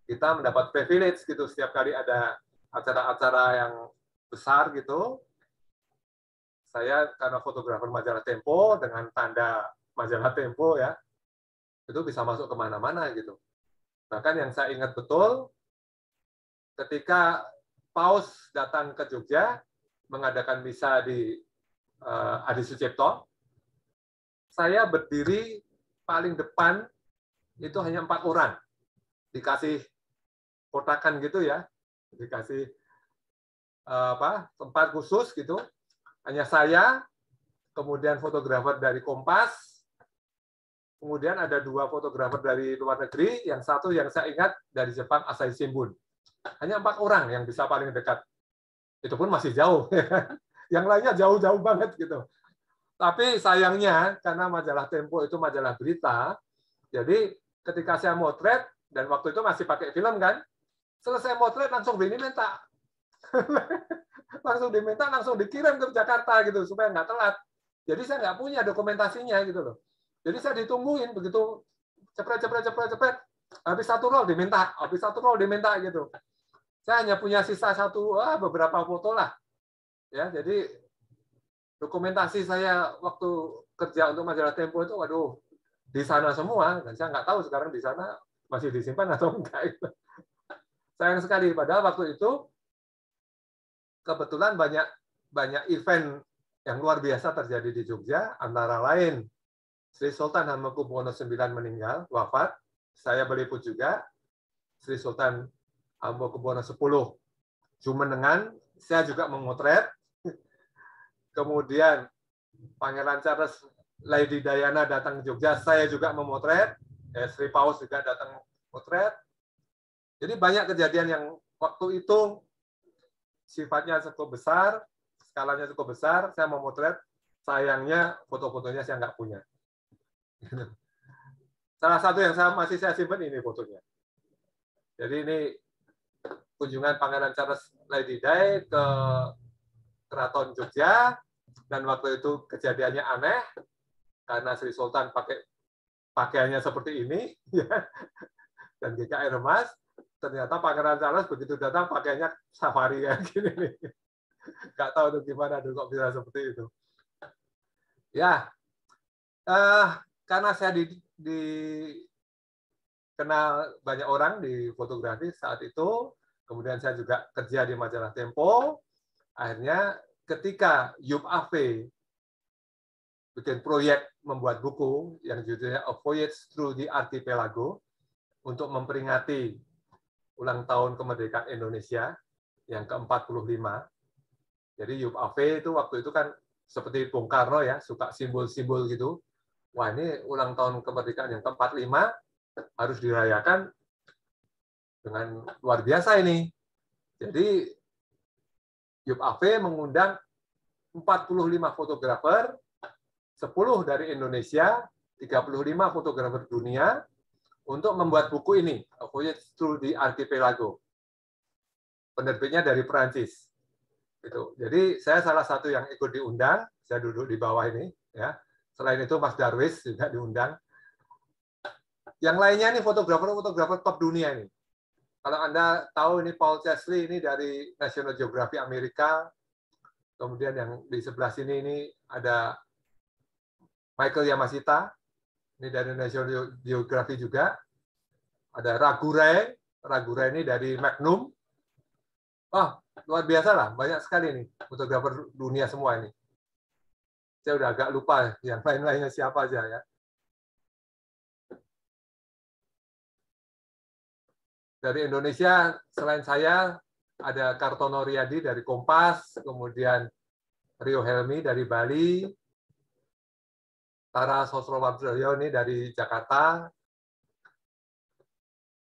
kita mendapat privilege gitu setiap kali ada acara-acara yang besar gitu. Saya karena fotografer majalah Tempo dengan tanda majalah Tempo ya, itu bisa masuk kemana-mana gitu. Bahkan yang saya ingat betul, ketika Paus datang ke Jogja, mengadakan misa di Adi Sucipto, saya berdiri paling depan, itu hanya 4 orang. Dikasih kotakan gitu ya, dikasih tempat khusus gitu. Hanya saya, kemudian fotografer dari Kompas, kemudian ada 2 fotografer dari luar negeri, yang satu yang saya ingat dari Jepang, Asahi Shimbun. Hanya 4 orang yang bisa paling dekat. Itu pun masih jauh. Yang lainnya jauh-jauh banget gitu. Tapi sayangnya, karena majalah Tempo itu majalah berita, jadi ketika saya motret, dan waktu itu masih pakai film kan, selesai motret langsung diminta. Langsung diminta, langsung dikirim ke Jakarta gitu, supaya nggak telat. Jadi saya nggak punya dokumentasinya gitu loh. Jadi saya ditungguin begitu cepet, habis 1 roll diminta gitu. Saya hanya punya sisa beberapa foto lah. Ya, jadi dokumentasi saya waktu kerja untuk majalah Tempo itu, waduh, di sana semua. Dan saya nggak tahu sekarang di sana masih disimpan atau enggak. Sayang sekali. Padahal waktu itu kebetulan banyak event yang luar biasa terjadi di Jogja, antara lain Sri Sultan Hamengkubuwono IX meninggal, wafat. Saya berliput juga. Sri Sultan Hamengkubuwono X Jumenengan, saya juga memotret. Kemudian Pangeran Charles, Lady Diana datang ke Jogja, saya juga memotret. Sri Paus juga datang memotret. Jadi banyak kejadian yang waktu itu sifatnya cukup besar, skalanya cukup besar, saya memotret. Sayangnya foto-fotonya saya nggak punya. Salah satu yang masih saya simpan ini fotonya. Jadi ini kunjungan Pangeran Charles Lady Di ke Keraton Jogja, dan waktu itu kejadiannya aneh karena Sri Sultan pakai pakaiannya seperti ini, dan GKR emas. Ternyata Pangeran Charles begitu datang pakaiannya safari ya gini nih. Nggak tahu tuh gimana tuh kok bisa seperti itu. Ya, karena saya dikenal banyak orang di fotografi saat itu, kemudian saya juga kerja di majalah Tempo. Akhirnya ketika Yup Ave bikin proyek membuat buku yang judulnya A Voyage Through the Archipelago untuk memperingati ulang tahun kemerdekaan Indonesia yang ke-45. Jadi Yup Ave itu waktu itu kan seperti Bung Karno ya, suka simbol-simbol gitu. Wah, ini ulang tahun kemerdekaan yang ke-45 harus dirayakan dengan luar biasa ini. Jadi Yup Ave mengundang 45 fotografer, 10 dari Indonesia, 35 fotografer dunia untuk membuat buku ini, A Voyage Through the Archipelago. Penerbitnya dari Perancis. Gitu. Jadi saya salah satu yang ikut diundang, saya duduk di bawah ini. Ya. Selain itu Mas Darwis juga diundang. Yang lainnya ini fotografer-fotografer top dunia ini. Kalau Anda tahu ini Paul Chesley ini dari National Geographic Amerika. Kemudian yang di sebelah sini ini ada Michael Yamashita, ini dari National Geographic juga. Ada Ragurai ini dari Magnum. Oh, luar biasa lah, banyak sekali nih fotografer dunia semua ini. Saya udah agak lupa yang lain-lainnya siapa aja ya. dari Indonesia selain saya ada Kartono Riyadi dari Kompas, kemudian Rio Helmi dari Bali, Tara Sosrowardoyo ini dari Jakarta,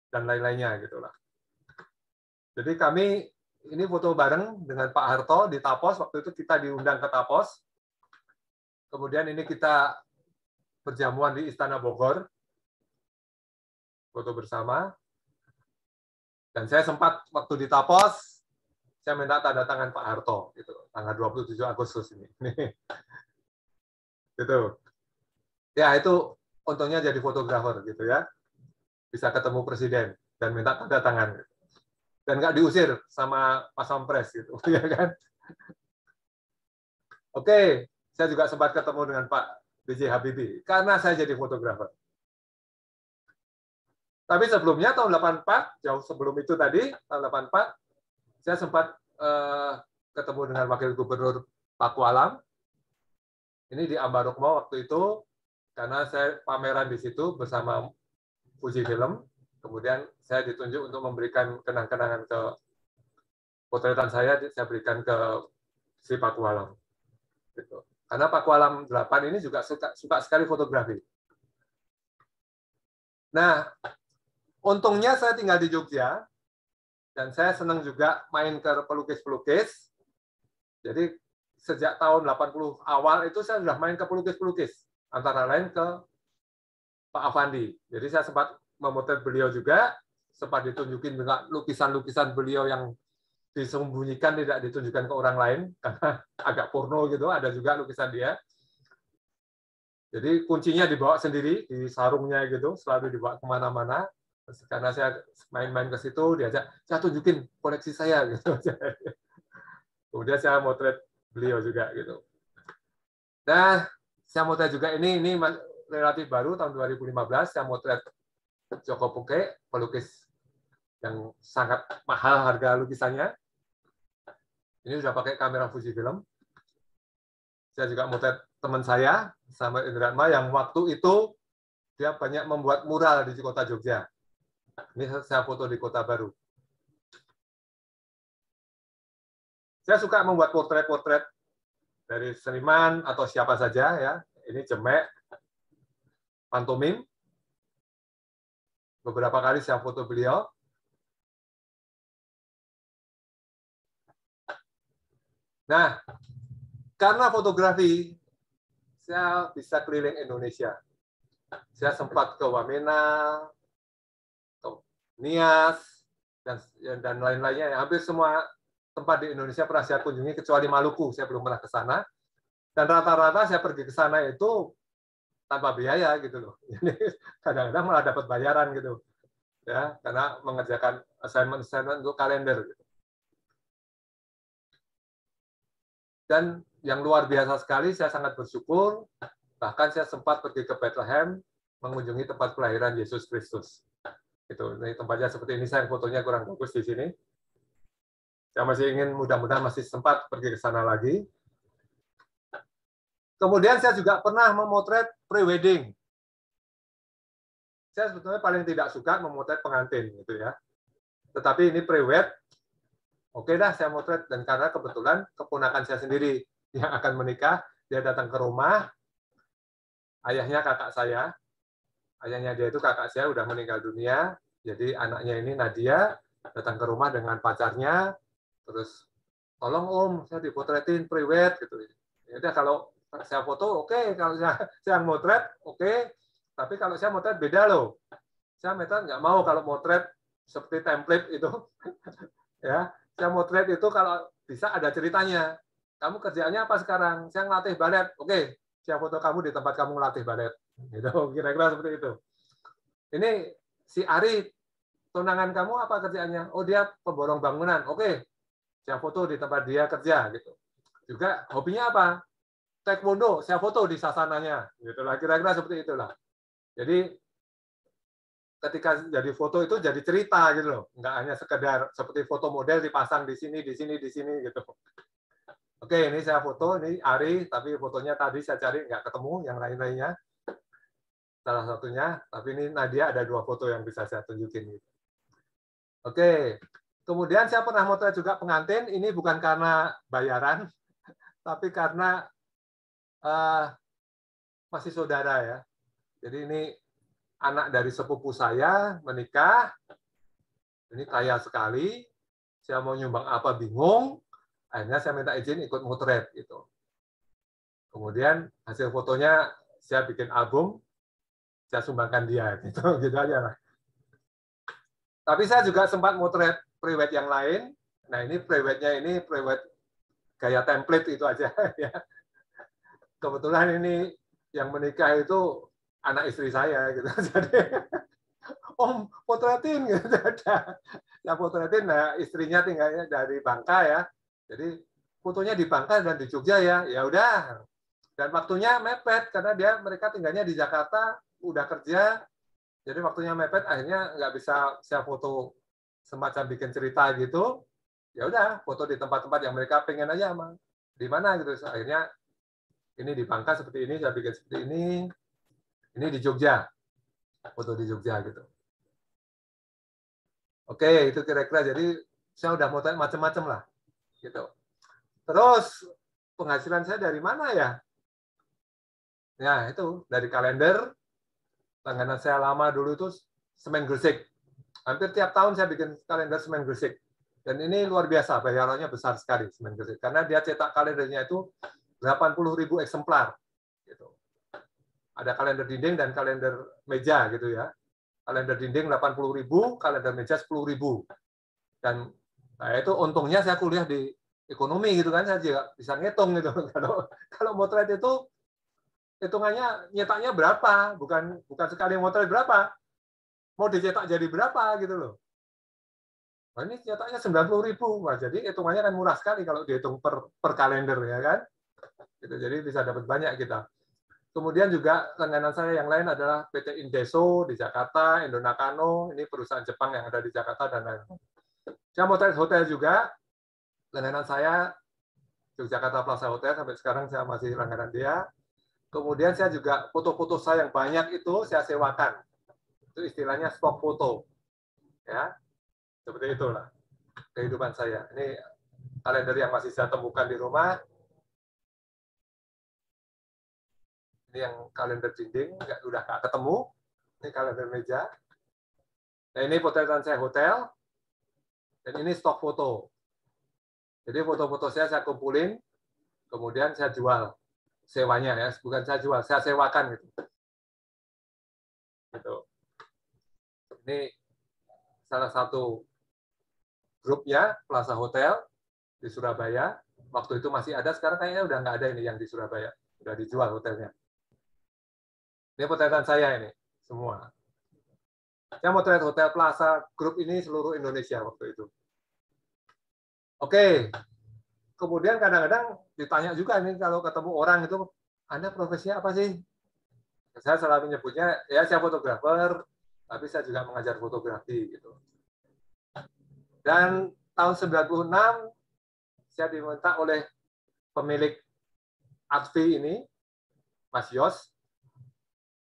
dan lain-lainnya gitulah. Jadi kami ini foto bareng dengan Pak Harto di Tapos, waktu itu kita diundang ke Tapos. Kemudian ini kita perjamuan di Istana Bogor, foto bersama. Dan saya sempat waktu di Tapos, saya minta tanda tangan Pak Harto, gitu, tanggal 27 Agustus ini. Gitu. Ya itu untungnya jadi fotografer gitu ya, bisa ketemu presiden dan minta tanda tangan, dan nggak diusir sama Pas Pampres gitu, ya kan? Oke, saya juga sempat ketemu dengan Pak B.J. Habibie karena saya jadi fotografer. Tapi sebelumnya tahun 84, jauh sebelum itu tadi, tahun 84, saya sempat ketemu dengan Wakil Gubernur Pakualam. Ini di Ambarukmo waktu itu, karena saya pameran di situ bersama Fuji Film. Kemudian saya ditunjuk untuk memberikan kenang-kenangan ke potretan saya berikan ke si Pakualam. Gitu. Karena Pakualam 8 ini juga suka sekali fotografi. Nah, untungnya saya tinggal di Jogja, dan saya senang juga main ke pelukis-pelukis. Jadi sejak tahun 80 awal itu saya sudah main ke pelukis-pelukis, antara lain ke Pak Afandi. Jadi saya sempat memotret beliau juga, sempat ditunjukin juga lukisan-lukisan beliau yang disembunyikan, tidak ditunjukkan ke orang lain, karena agak porno gitu, ada juga lukisan dia. Jadi kuncinya dibawa sendiri, di sarungnya gitu, selalu dibawa kemana-mana. Karena saya main-main ke situ, diajak, saya tunjukin koleksi saya gitu. Kemudian saya motret beliau juga gitu. Nah, saya motret juga ini relatif baru tahun 2015, saya motret Joko Puke, pelukis yang sangat mahal harga lukisannya. Ini sudah pakai kamera Fuji Film. Saya juga motret teman saya sama Indra yang waktu itu dia banyak membuat mural di kota Jogja. Ini saya foto di Kota Baru. Saya suka membuat potret-potret dari seniman atau siapa saja ya. Ini Jemek, pantomim. Beberapa kali saya foto beliau. Nah, karena fotografi, saya bisa keliling Indonesia. Saya sempat ke Wamena, ke Nias, dan lain-lainnya. Hampir semua tempat di Indonesia pernah saya kunjungi, kecuali Maluku. Saya belum pernah ke sana. Dan rata-rata saya pergi ke sana itu tanpa biaya gitu loh. Jadi kadang-kadang malah dapat bayaran gitu. Ya, karena mengerjakan assignment untuk kalender gitu. Dan yang luar biasa sekali, saya sangat bersyukur, bahkan saya sempat pergi ke Bethlehem, mengunjungi tempat kelahiran Yesus Kristus. Itu, ini tempatnya seperti ini, saya fotonya kurang bagus di sini. Saya masih ingin, mudah-mudahan masih sempat pergi ke sana lagi. Kemudian saya juga pernah memotret pre-wedding. Saya sebetulnya paling tidak suka memotret pengantin, gitu ya. Tetapi ini pre-wed, oke dah saya motret, dan karena kebetulan keponakan saya sendiri yang akan menikah, dia datang ke rumah, ayahnya kakak saya, ayahnya dia itu kakak saya udah meninggal dunia, jadi anaknya ini Nadia datang ke rumah dengan pacarnya, terus tolong om, saya dipotretin pre-wed gitu. Ya udah kalau saya foto oke, kalau saya motret oke, tapi kalau saya motret beda loh. Saya nggak mau kalau motret seperti template itu, ya. Saya motret itu kalau bisa ada ceritanya. Kamu kerjaannya apa sekarang? Saya ngelatih balet. Oke, saya foto kamu di tempat kamu ngelatih balet. Gitu, kira-kira seperti itu. Ini si Ari, tunangan kamu apa kerjaannya? Oh, dia pemborong bangunan. Oke, saya foto di tempat dia kerja. Gitu. Juga hobinya apa? Taekwondo. Saya foto di sasananya. Gitulah, kira-kira seperti itulah. Jadi ketika jadi foto itu jadi cerita gitu loh, nggak hanya sekedar seperti foto model dipasang di sini gitu. Oke, ini saya foto, ini Ari, tapi fotonya tadi saya cari nggak ketemu, yang lain-lainnya salah satunya, tapi ini Nadia ada 2 foto yang bisa saya tunjukin. Gitu. Oke. Kemudian saya pernah motret juga pengantin. Ini bukan karena bayaran, tapi karena masih saudara ya. Jadi ini anak dari sepupu saya menikah. Ini kaya sekali. Saya mau nyumbang apa bingung. Akhirnya saya minta izin ikut motret gitu. Kemudian hasil fotonya saya bikin album, saya sumbangkan dia gitu, gitu aja lah. Tapi saya juga sempat motret prewed yang lain. Nah ini prewednya ini prewed gaya template itu aja ya. Kebetulan ini yang menikah itu anak istri saya gitu. Jadi Om potretin gitu ada. Saya potretin, nah istrinya tinggalnya dari Bangka ya. Jadi fotonya di Bangka dan di Jogja ya. Ya udah. Dan waktunya mepet karena mereka tinggalnya di Jakarta, udah kerja. Jadi waktunya mepet, akhirnya nggak bisa saya foto semacam bikin cerita gitu. Ya udah, foto di tempat-tempat yang mereka pengen aja, Mang. Di mana gitu. Akhirnya ini di Bangka seperti ini, saya bikin seperti ini. Ini di Jogja, foto di Jogja gitu. Oke, itu kira-kira. Jadi saya udah motret macam-macam lah, gitu. Terus penghasilan saya dari mana ya? Ya itu dari kalender. Langganan saya lama dulu itu Semen Gresik. Hampir tiap tahun saya bikin kalender Semen Gresik. Dan ini luar biasa, bayarannya besar sekali Semen Gresik. Karena dia cetak kalendernya itu 80.000 eksemplar. Gitu. Ada kalender dinding dan kalender meja gitu ya. Kalender dinding 80.000, kalender meja 10.000. Dan nah itu untungnya saya kuliah di ekonomi gitu kan, saya juga bisa ngitung gitu. Kalau motret itu hitungannya nyetaknya berapa, bukan sekali motret berapa, mau dicetak jadi berapa gitu loh. Nah, ini cetaknya 90.000, wah jadi hitungannya kan murah sekali kalau dihitung per kalender ya kan. Gitu, jadi bisa dapat banyak kita. Kemudian juga langganan saya yang lain adalah PT Indeso di Jakarta, Indonakano, ini perusahaan Jepang yang ada di Jakarta dan lain-lain. Saya motret hotel juga, langganan saya Yogyakarta Plaza Hotel, sampai sekarang saya masih langganan dia. Kemudian saya juga foto-foto saya yang banyak itu saya sewakan. Itu istilahnya stok foto. Ya. Seperti itulah kehidupan saya. Ini kalender yang masih saya temukan di rumah. Ini yang kalender dinding, udah nggak ketemu. Ini kalender meja. Nah, ini potretan saya hotel. Dan ini stok foto. Jadi foto-foto saya kumpulin, kemudian saya jual. Sewanya ya, bukan saya jual, saya sewakan gitu. Gitu. Ini salah satu grupnya Plaza Hotel di Surabaya. Waktu itu masih ada, sekarang kayaknya udah nggak ada ini yang di Surabaya. Udah dijual hotelnya. Ini potretan saya ini, semua. Saya motret Hotel Plaza Group ini seluruh Indonesia waktu itu. Oke. Kemudian kadang-kadang ditanya juga ini kalau ketemu orang itu, Anda profesinya apa sih? Saya selalu menyebutnya, ya saya fotografer, tapi saya juga mengajar fotografi gitu. Dan tahun 96 saya diminta oleh pemilik Advi ini, Mas Yos,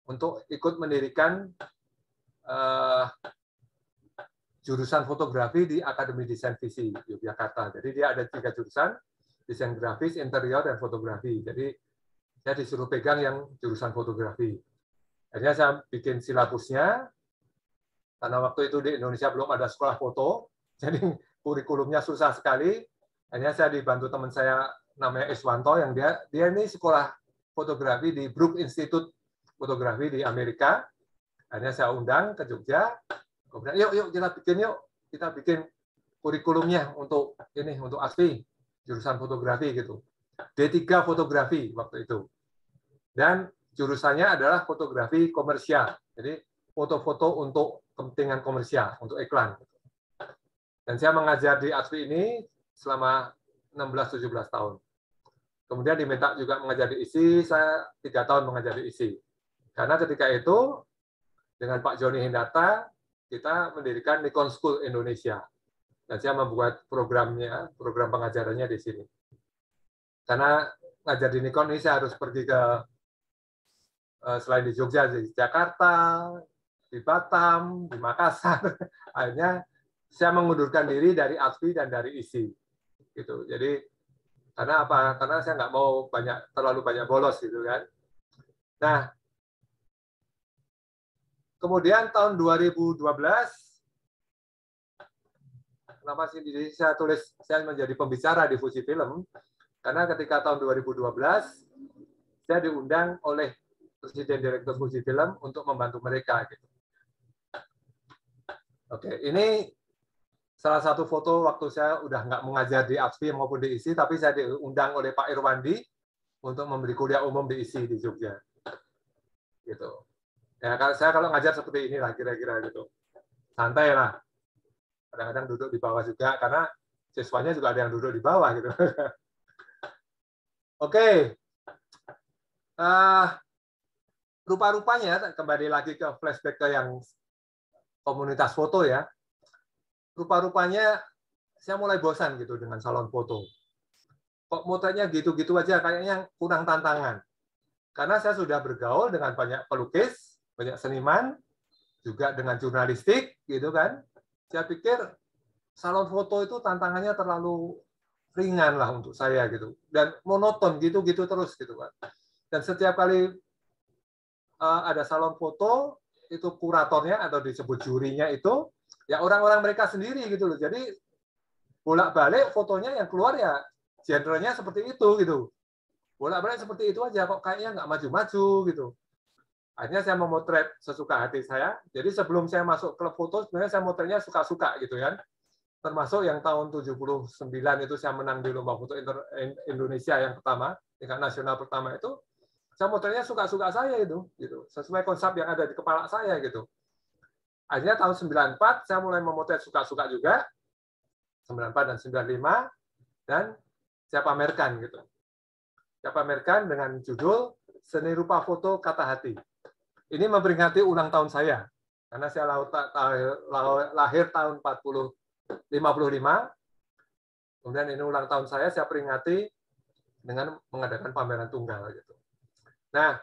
untuk ikut mendirikan jurusan fotografi di Akademi Desain Visi Yogyakarta. Jadi dia ada 3 jurusan, desain grafis, interior, dan fotografi. Jadi saya disuruh pegang yang jurusan fotografi. Akhirnya saya bikin silabusnya, karena waktu itu di Indonesia belum ada sekolah foto, jadi kurikulumnya susah sekali. Akhirnya saya dibantu teman saya namanya Iswanto, yang dia ini sekolah fotografi di Brook Institute Fotografi di Amerika. Akhirnya saya undang ke Jogja, kemudian yuk kita bikin kurikulumnya untuk ASFI, jurusan fotografi gitu. D3 fotografi waktu itu. Dan jurusannya adalah fotografi komersial. Jadi foto-foto untuk kepentingan komersial, untuk iklan. Dan saya mengajar di ASFI ini selama 16-17 tahun. Kemudian diminta juga mengajar di ISI, saya 3 tahun mengajar di ISI. Karena ketika itu, dengan Pak Joni Hindata, kita mendirikan Nikon School Indonesia. Dan saya membuat program pengajarannya di sini. Karena ngajar di Nikon ini saya harus pergi ke, selain di Jogja, di Jakarta, di Batam, di Makassar. Akhirnya saya mengundurkan diri dari ASPI dan dari ISI. Gitu. Jadi karena apa? Karena saya nggak mau terlalu banyak bolos gitu kan. Nah, kemudian tahun 2012, kenapa sih saya tulis saya menjadi pembicara di Fuji Film? Karena ketika tahun 2012 saya diundang oleh Presiden Direktur Fuji Film untuk membantu mereka. Gitu. Oke, ini salah satu foto waktu saya udah nggak mengajar di ASPI maupun di ISI, tapi saya diundang oleh Pak Irwandi untuk memberi kuliah umum di ISI di Jogja. Gitu. Ya, saya kalau ngajar seperti inilah kira-kira gitu. Santai lah. Kadang-kadang duduk di bawah juga, karena siswanya juga ada yang duduk di bawah gitu. Oke. Rupa-rupanya kembali lagi ke flashback ke yang komunitas foto ya. Rupa-rupanya saya mulai bosan gitu dengan salon foto. Kok motretnya gitu-gitu aja, kayaknya kurang tantangan. Karena saya sudah bergaul dengan banyak pelukis, banyak seniman, juga dengan jurnalistik, gitu kan. Saya pikir salon foto itu tantangannya terlalu ringan lah untuk saya gitu, dan monoton gitu-gitu terus gitu kan. Dan setiap kali ada salon foto, itu kuratornya atau disebut jurinya itu ya orang-orang mereka sendiri gitu loh. Jadi bolak-balik fotonya yang keluar ya genrenya seperti itu gitu. Bolak-balik seperti itu aja, kok kayaknya nggak maju-maju gitu. Akhirnya saya memotret sesuka hati saya. Jadi sebelum saya masuk klub foto, sebenarnya saya motretnya suka-suka gitu kan. Termasuk yang tahun 79 itu saya menang di Lomba Foto Indonesia yang pertama, tingkat nasional pertama itu, saya motretnya suka-suka saya itu, gitu. Sesuai konsep yang ada di kepala saya gitu. Akhirnya tahun 94 saya mulai memotret suka-suka juga, 94 dan 95, dan saya pamerkan gitu. Saya pamerkan dengan judul Seni Rupa Foto Kata Hati. Ini memperingati ulang tahun saya, karena saya lahir tahun 55, kemudian ini ulang tahun saya peringati dengan mengadakan pameran tunggal. Gitu. Nah,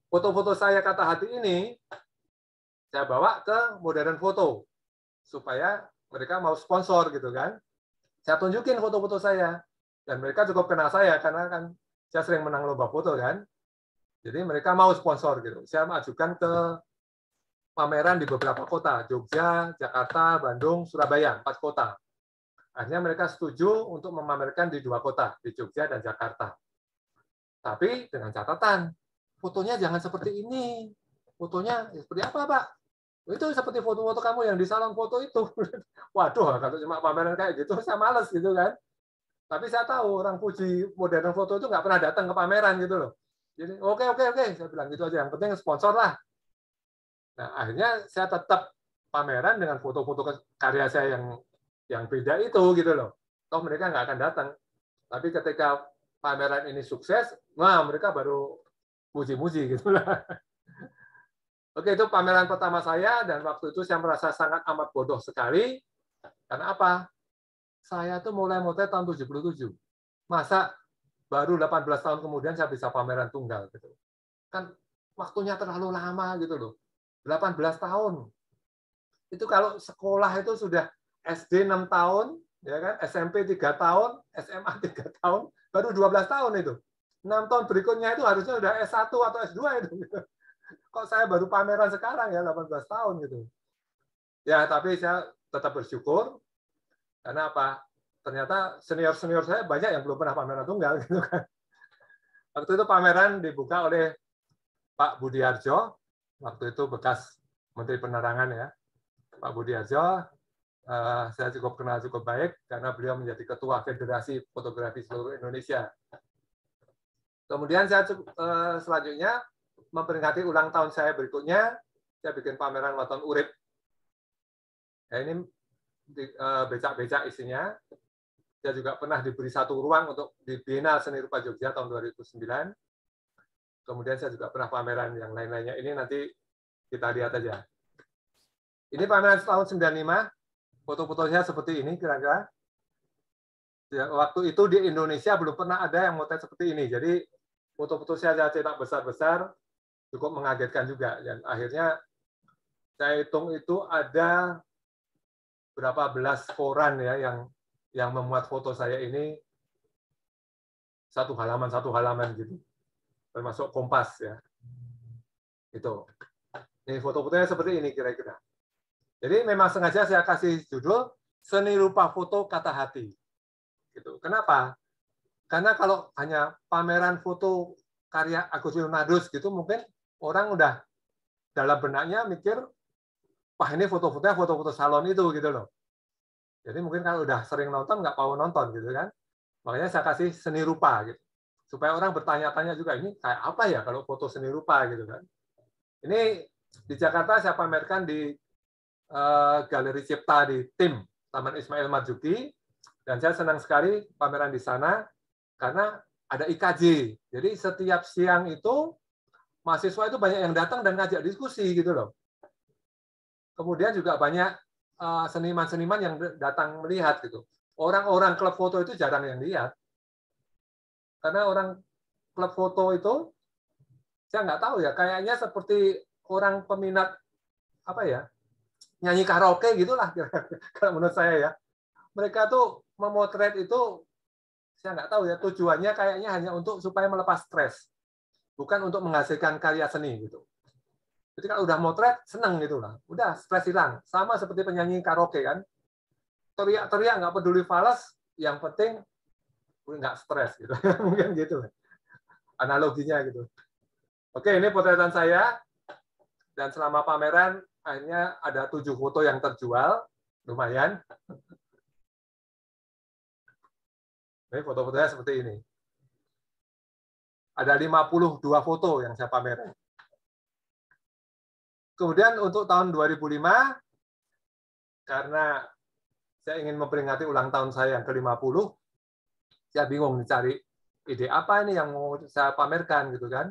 foto-foto saya Kata Hati ini, saya bawa ke Modern Foto, supaya mereka mau sponsor gitu kan. Saya tunjukin foto-foto saya, dan mereka cukup kenal saya, karena kan saya sering menang lomba foto kan. Jadi mereka mau sponsor gitu. Saya ajukan ke pameran di beberapa kota, Jogja, Jakarta, Bandung, Surabaya, 4 kota. Akhirnya mereka setuju untuk memamerkan di 2 kota, di Jogja dan Jakarta. Tapi dengan catatan, fotonya jangan seperti ini. Fotonya seperti apa, Pak? Itu seperti foto-foto kamu yang di salon foto itu. Waduh, kalau cuma pameran kayak gitu, saya males gitu kan. Tapi saya tahu orang Fuji Modern Foto itu nggak pernah datang ke pameran gitu loh. Jadi oke, saya bilang gitu aja. Yang penting sponsor lah. Nah akhirnya saya tetap pameran dengan foto-foto karya saya yang beda itu gitu loh. Toh mereka nggak akan datang. Tapi ketika pameran ini sukses, wah mereka baru muji-muji gitu lah. Oke, itu pameran pertama saya, dan waktu itu saya merasa sangat amat bodoh sekali. Karena apa? Saya tuh mulai motret tahun 77. Masa baru 18 tahun kemudian saya bisa pameran tunggal gitu. Kan waktunya terlalu lama gitu loh. 18 tahun. Itu kalau sekolah itu sudah SD 6 tahun, ya kan? SMP 3 tahun, SMA 3 tahun, baru 12 tahun itu. 6 tahun berikutnya itu harusnya sudah S1 atau S2 itu. Kok saya baru pameran sekarang ya 18 tahun gitu. Ya, tapi saya tetap bersyukur. Karena apa? Ternyata senior-senior saya banyak yang belum pernah pameran tunggal gitu kan. Waktu itu pameran dibuka oleh Pak Budiarjo, waktu itu bekas Menteri Penerangan ya. Pak Budiarjo, saya cukup kenal cukup baik karena beliau menjadi Ketua Federasi Fotografi seluruh Indonesia. Kemudian saya selanjutnya memperingati ulang tahun saya berikutnya, saya bikin pameran Waton Urip. Ya, ini becak-becak isinya. Saya juga pernah diberi satu ruang untuk di Biennale Seni Rupa Jogja tahun 2009. Kemudian saya juga pernah pameran yang lain-lainnya. Ini nanti kita lihat aja. Ini pameran tahun 95. Foto-fotonya seperti ini kira-kira. Ya, waktu itu di Indonesia belum pernah ada yang motret seperti ini. Jadi foto-foto saya cetak besar-besar, cukup mengagetkan juga. Dan akhirnya saya hitung itu ada berapa belas koran ya yang memuat foto saya ini, satu halaman gitu, termasuk Kompas ya. Itu. Ini foto-fotonya seperti ini kira-kira. Jadi memang sengaja saya kasih judul Seni Rupa Foto Kata Hati. Gitu. Kenapa? Karena kalau hanya pameran foto karya Agus Leonardus gitu, mungkin orang udah dalam benaknya mikir, wah ini foto-fotonya foto-foto salon itu gitu loh. Jadi mungkin kalau udah sering nonton nggak mau nonton gitu kan. Makanya saya kasih seni rupa gitu. Supaya orang bertanya-tanya juga, ini kayak apa ya kalau foto seni rupa gitu kan. Ini di Jakarta saya pamerkan di Galeri Cipta di TIM, Taman Ismail Marzuki, dan saya senang sekali pameran di sana karena ada IKJ. Jadi setiap siang itu mahasiswa itu banyak yang datang dan ngajak diskusi gitu loh. Kemudian juga banyak seniman-seniman yang datang melihat gitu. Orang-orang klub foto itu jarang yang lihat. Karena orang klub foto itu saya nggak tahu ya, kayaknya seperti orang peminat apa ya, nyanyi karaoke gitulah kalau menurut saya ya. Mereka tuh memotret itu saya nggak tahu ya, tujuannya kayaknya hanya untuk supaya melepas stres, bukan untuk menghasilkan karya seni gitu. Jadi kalau udah motret seneng gitu lah, udah stres hilang. Sama seperti penyanyi karaoke kan, teriak-teriak nggak peduli falas, yang penting nggak stres gitu. Mungkin gitu analoginya gitu. Oke, ini potretan saya, dan selama pameran akhirnya ada 7 foto yang terjual, lumayan. Ini foto-fotonya seperti ini. Ada 52 foto yang saya pamerin. Kemudian untuk tahun 2005, karena saya ingin memperingati ulang tahun saya yang ke-50, saya bingung mencari ide apa ini yang mau saya pamerkan gitu kan.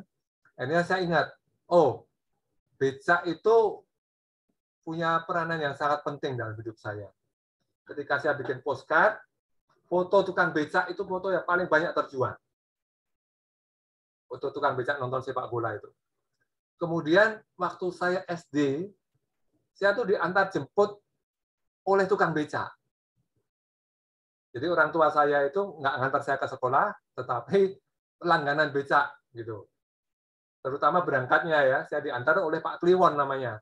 Akhirnya saya ingat, oh, becak itu punya peranan yang sangat penting dalam hidup saya. Ketika saya bikin postcard, foto tukang becak itu foto yang paling banyak terjual. Foto tukang becak nonton sepak bola itu. Kemudian waktu saya SD, saya tuh diantar jemput oleh tukang becak. Jadi orang tua saya itu nggak ngantar saya ke sekolah, tetapi langganan becak gitu. Terutama berangkatnya ya, saya diantar oleh Pak Kliwon namanya.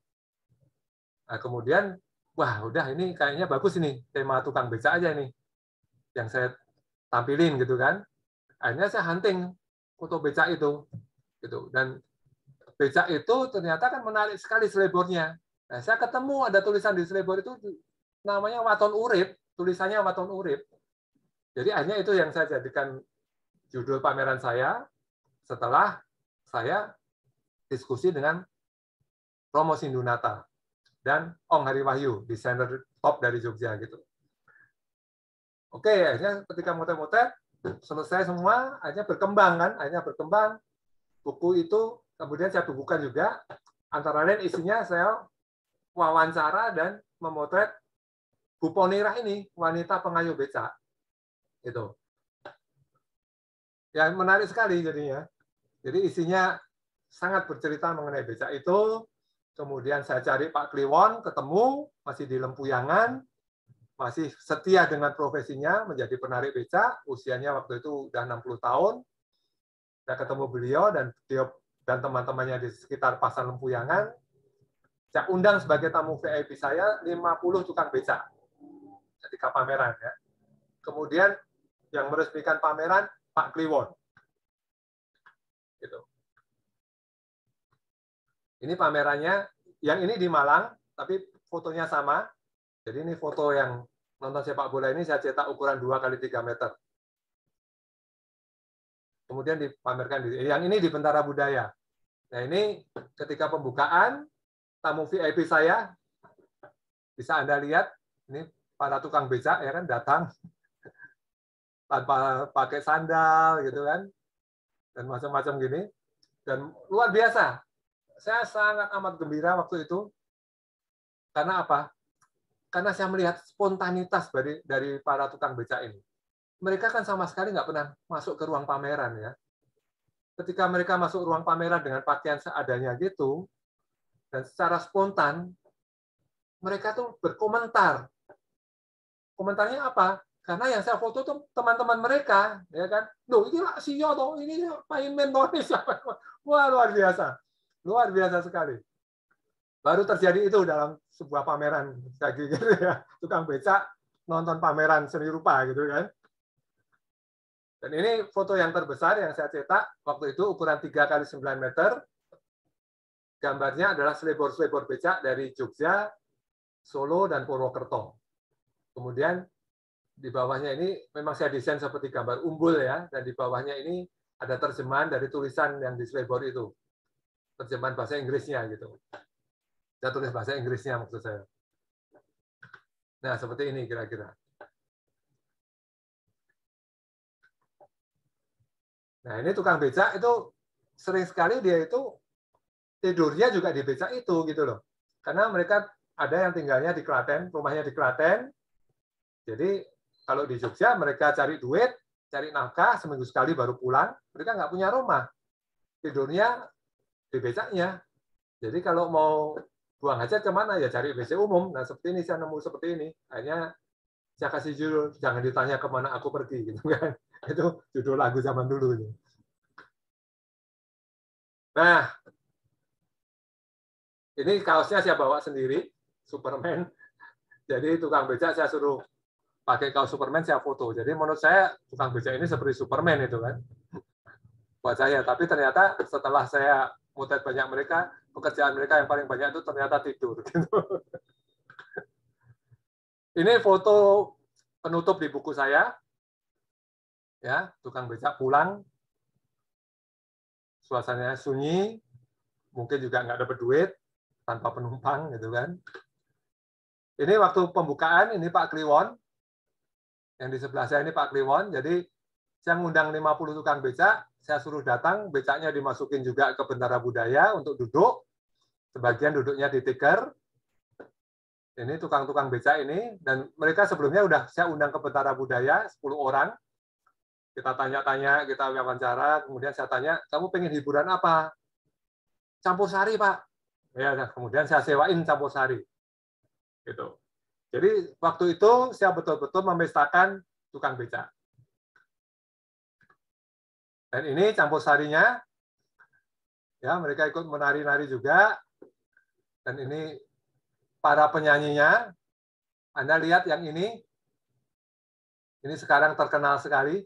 Nah, kemudian, wah udah ini kayaknya bagus ini, tema tukang becak aja nih, yang saya tampilin gitu kan. Akhirnya saya hunting foto becak itu, gitu. Dan becak itu ternyata kan menarik sekali selebornya. Nah, saya ketemu ada tulisan di selebor itu namanya Waton Urip, tulisannya Waton Urip. Jadi akhirnya itu yang saya jadikan judul pameran saya setelah saya diskusi dengan Romo Sindunata dan Ong Hari Wahyu, desainer top dari Jogja gitu. Oke, akhirnya ketika motret-motret selesai semua, akhirnya berkembang kan, buku itu kemudian saya bukukan juga, antara lain isinya saya wawancara dan memotret Bu Ponirah ini, wanita pengayuh becak. Itu. Ya menarik sekali jadinya. Jadi isinya sangat bercerita mengenai becak itu. Kemudian saya cari Pak Kliwon, ketemu, masih di Lempuyangan, masih setia dengan profesinya, menjadi penarik becak, usianya waktu itu udah 60 tahun. Saya ketemu beliau dan teman-temannya di sekitar Pasar Lempuyangan. Saya undang sebagai tamu VIP saya 50 tukang becak ketika pameran ya. Kemudian yang meresmikan pameran Pak Kliwon. Gitu. Ini pamerannya, yang ini di Malang, tapi fotonya sama. Jadi ini foto yang nonton sepak bola ini saya cetak ukuran 2x3 meter. Kemudian dipamerkan yang ini di Bentara Budaya. Nah ini ketika pembukaan tamu VIP saya bisa Anda lihat ini para tukang becak ya kan datang tanpa pakai sandal gitu kan dan macam-macam gini dan luar biasa. Saya sangat amat gembira waktu itu karena apa? Karena saya melihat spontanitas dari para tukang becak ini. Mereka kan sama sekali nggak pernah masuk ke ruang pameran ya. Ketika mereka masuk ruang pameran dengan pakaian seadanya gitu, dan secara spontan, mereka tuh berkomentar komentarnya apa? Karena yang saya foto tuh teman-teman mereka, ya kan? Loh, ini lah Sio toh, ini Paimen toh, ini siapa? Wah, luar biasa sekali. Baru terjadi itu dalam sebuah pameran, kayak gitu ya, tukang becak nonton pameran seni rupa gitu kan. Dan ini foto yang terbesar yang saya cetak waktu itu ukuran 3 x 9 meter. Gambarnya adalah selebor-selebor becak dari Jogja, Solo, dan Purwokerto. Kemudian di bawahnya ini memang saya desain seperti gambar umbul ya, dan di bawahnya ini ada terjemahan dari tulisan yang di selebor itu. Terjemahan bahasa Inggrisnya gitu. Saya tulis bahasa Inggrisnya maksud saya. Nah, seperti ini kira-kira. Nah, ini tukang becak itu sering sekali dia itu tidurnya juga di becak itu gitu loh. Karena mereka ada yang tinggalnya di Klaten, rumahnya di Klaten. Jadi kalau di Jogja mereka cari duit, cari nafkah, seminggu sekali baru pulang. Mereka nggak punya rumah. Tidurnya di becaknya. Jadi kalau mau buang hajat kemana ya cari WC umum. Nah seperti ini saya nemu seperti ini. Akhirnya saya kasih judul jangan ditanya kemana aku pergi gitu kan. Itu judul lagu zaman dulu ini. Nah, ini kaosnya saya bawa sendiri, Superman. Jadi tukang becak saya suruh pakai kaos Superman, saya foto. Jadi menurut saya tukang becak ini seperti Superman itu kan. Buat saya. Tapi ternyata setelah saya motret banyak mereka, pekerjaan mereka yang paling banyak itu ternyata tidur. Gitu. Ini foto penutup di buku saya. Ya, tukang becak pulang. Suasananya sunyi, mungkin juga nggak dapat duit, tanpa penumpang gitu kan. Ini waktu pembukaan, ini Pak Kliwon. Yang di sebelah saya ini Pak Kliwon. Jadi saya ngundang 50 tukang becak, saya suruh datang, becaknya dimasukin juga ke Bentara Budaya untuk duduk. Sebagian duduknya di tikar. Ini tukang-tukang becak ini, dan mereka sebelumnya udah saya undang ke Bentara Budaya, 10 orang. Kita tanya-tanya, kita wawancara, kemudian saya tanya, kamu pengen hiburan apa? Campur sari, Pak. Ya, kemudian saya sewain campur sari. Gitu. Jadi waktu itu saya betul-betul memestakan tukang becak. Dan ini campur sarinya, ya mereka ikut menari-nari juga. Dan ini para penyanyinya. Anda lihat yang ini sekarang terkenal sekali.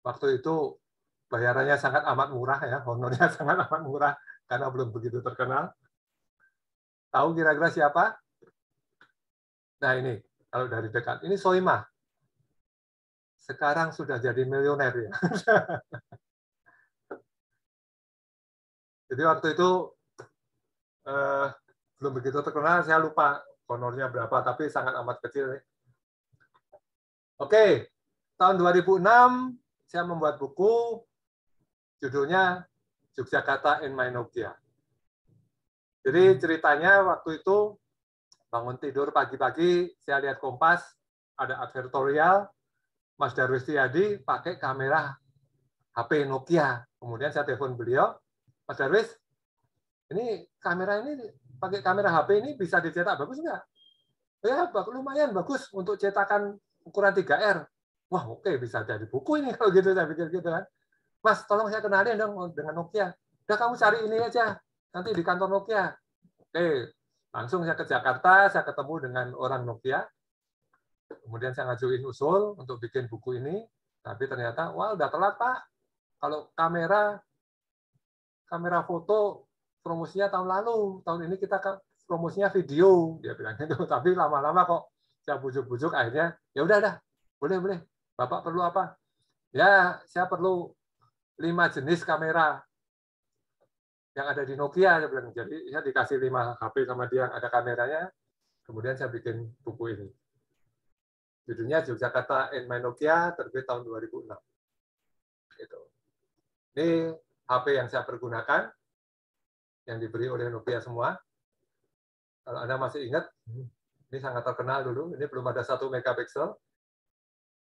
Waktu itu bayarannya sangat amat murah ya, honornya sangat amat murah karena belum begitu terkenal. Tahu kira-kira siapa? Nah ini, kalau dari dekat, ini Soimah. Sekarang sudah jadi milioner ya. Jadi waktu itu belum begitu terkenal, saya lupa honornya berapa, tapi sangat amat kecil. Oke, tahun 2006 saya membuat buku, judulnya Yogyakarta in My Nokia. Jadi ceritanya waktu itu bangun tidur pagi-pagi, saya lihat Kompas, ada advertorial, Mas Darwis Tiyadi pakai kamera HP Nokia. Kemudian saya telepon beliau, Mas Darwis, ini kamera ini pakai kamera HP ini bisa dicetak bagus nggak? Ya, lumayan bagus untuk cetakan ukuran 3R. Wah, oke, bisa jadi buku ini kalau gitu, saya pikir gitu kan. Mas, tolong saya kenalin dong dengan Nokia. Udah kamu cari ini aja, nanti di kantor Nokia. Oke, langsung saya ke Jakarta, saya ketemu dengan orang Nokia. Kemudian saya ngajuin usul untuk bikin buku ini, tapi ternyata, wah udah telat Pak. Kalau kamera foto promosinya tahun lalu, tahun ini kita promosinya video, dia bilang gitu. Tapi lama-lama kok saya bujuk-bujuk, akhirnya ya udah dah, boleh. Bapak perlu apa? Ya, saya perlu 5 jenis kamera yang ada di Nokia, saya bilang. Jadi saya dikasih 5 HP sama dia yang ada kameranya. Kemudian saya bikin buku ini. Judulnya Yogyakarta in My Nokia, terbit tahun 2006. Gitu. Ini HP yang saya pergunakan, yang diberi oleh Nokia semua. Kalau Anda masih ingat, ini sangat terkenal dulu. Ini belum ada 1 megapiksel.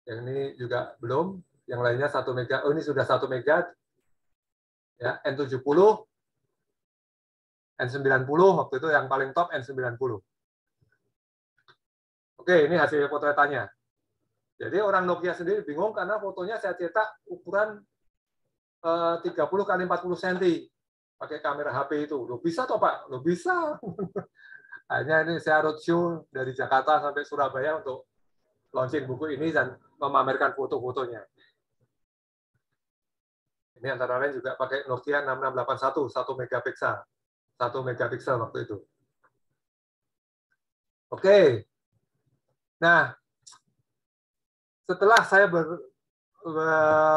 Yang ini juga belum. Yang lainnya 1 mega. Oh, ini sudah 1 mega. Ya, N70, N90 waktu itu yang paling top N90. Oke, ini hasil potretanya. Jadi orang Nokia sendiri bingung karena fotonya saya cetak ukuran 30 kali 40 cm pakai kamera HP itu. Loh, bisa toh Pak? Loh, bisa. Hanya ini saya roadshow dari Jakarta sampai Surabaya untuk launching buku ini dan memamerkan foto-fotonya. Ini antara lain juga pakai Nokia 6681, 1 megapiksel. 1 megapiksel waktu itu. Oke. Nah, setelah saya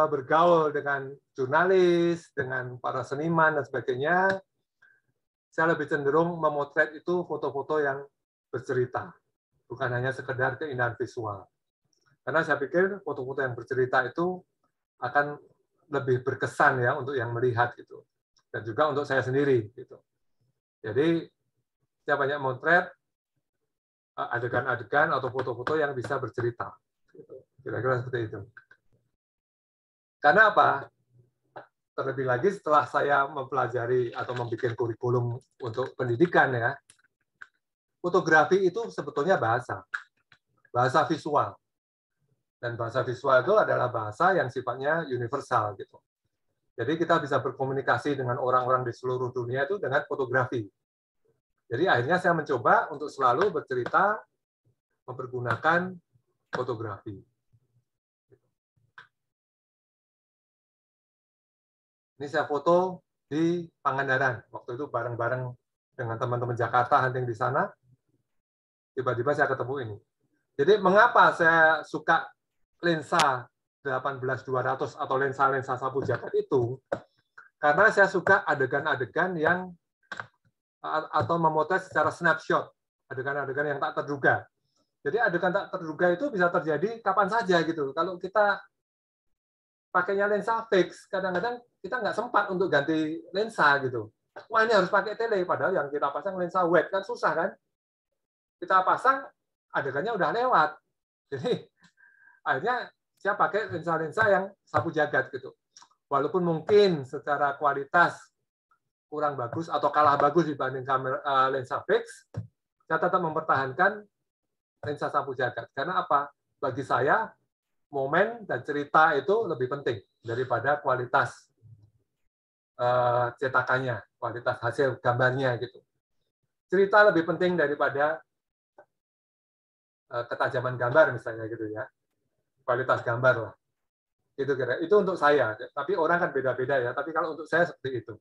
bergaul dengan jurnalis, dengan para seniman, dan sebagainya, saya lebih cenderung memotret itu foto-foto yang bercerita. Bukan hanya sekedar keindahan visual. Karena saya pikir foto-foto yang bercerita itu akan lebih berkesan ya untuk yang melihat gitu, dan juga untuk saya sendiri gitu. Jadi saya banyak motret adegan-adegan atau foto-foto yang bisa bercerita, kira-kira seperti itu. Karena apa? Terlebih lagi setelah saya mempelajari atau membuat kurikulum untuk pendidikan ya, fotografi itu sebetulnya bahasa visual. Dan bahasa visual itu adalah bahasa yang sifatnya universal gitu. Jadi kita bisa berkomunikasi dengan orang-orang di seluruh dunia itu dengan fotografi. Jadi akhirnya saya mencoba untuk selalu bercerita mempergunakan fotografi. Ini saya foto di Pangandaran. Waktu itu bareng-bareng dengan teman-teman Jakarta hunting di sana. Tiba-tiba saya ketemu ini. Jadi mengapa saya suka lensa 18-200 atau lensa-lensa sapu jagat itu? Karena saya suka adegan-adegan yang atau memotret secara snapshot, adegan-adegan yang tak terduga. Jadi adegan tak terduga itu bisa terjadi kapan saja gitu. Kalau kita pakainya lensa fix, kadang-kadang kita nggak sempat untuk ganti lensa gitu. Wah, ini harus pakai tele, padahal yang kita pasang lensa wide kan susah kan? Kita pasang adegannya udah lewat. Jadi akhirnya saya pakai lensa-lensa yang sapu jagat gitu. Walaupun mungkin secara kualitas kurang bagus atau kalah bagus dibanding kamera lensa fix, saya tetap mempertahankan lensa sapu jagat. Karena apa? Bagi saya momen dan cerita itu lebih penting daripada kualitas cetakannya, kualitas hasil gambarnya gitu. Cerita lebih penting daripada ketajaman gambar misalnya gitu ya. Kualitas gambar lah. Itu untuk saya. Tapi orang kan beda-beda ya. Tapi kalau untuk saya seperti itu.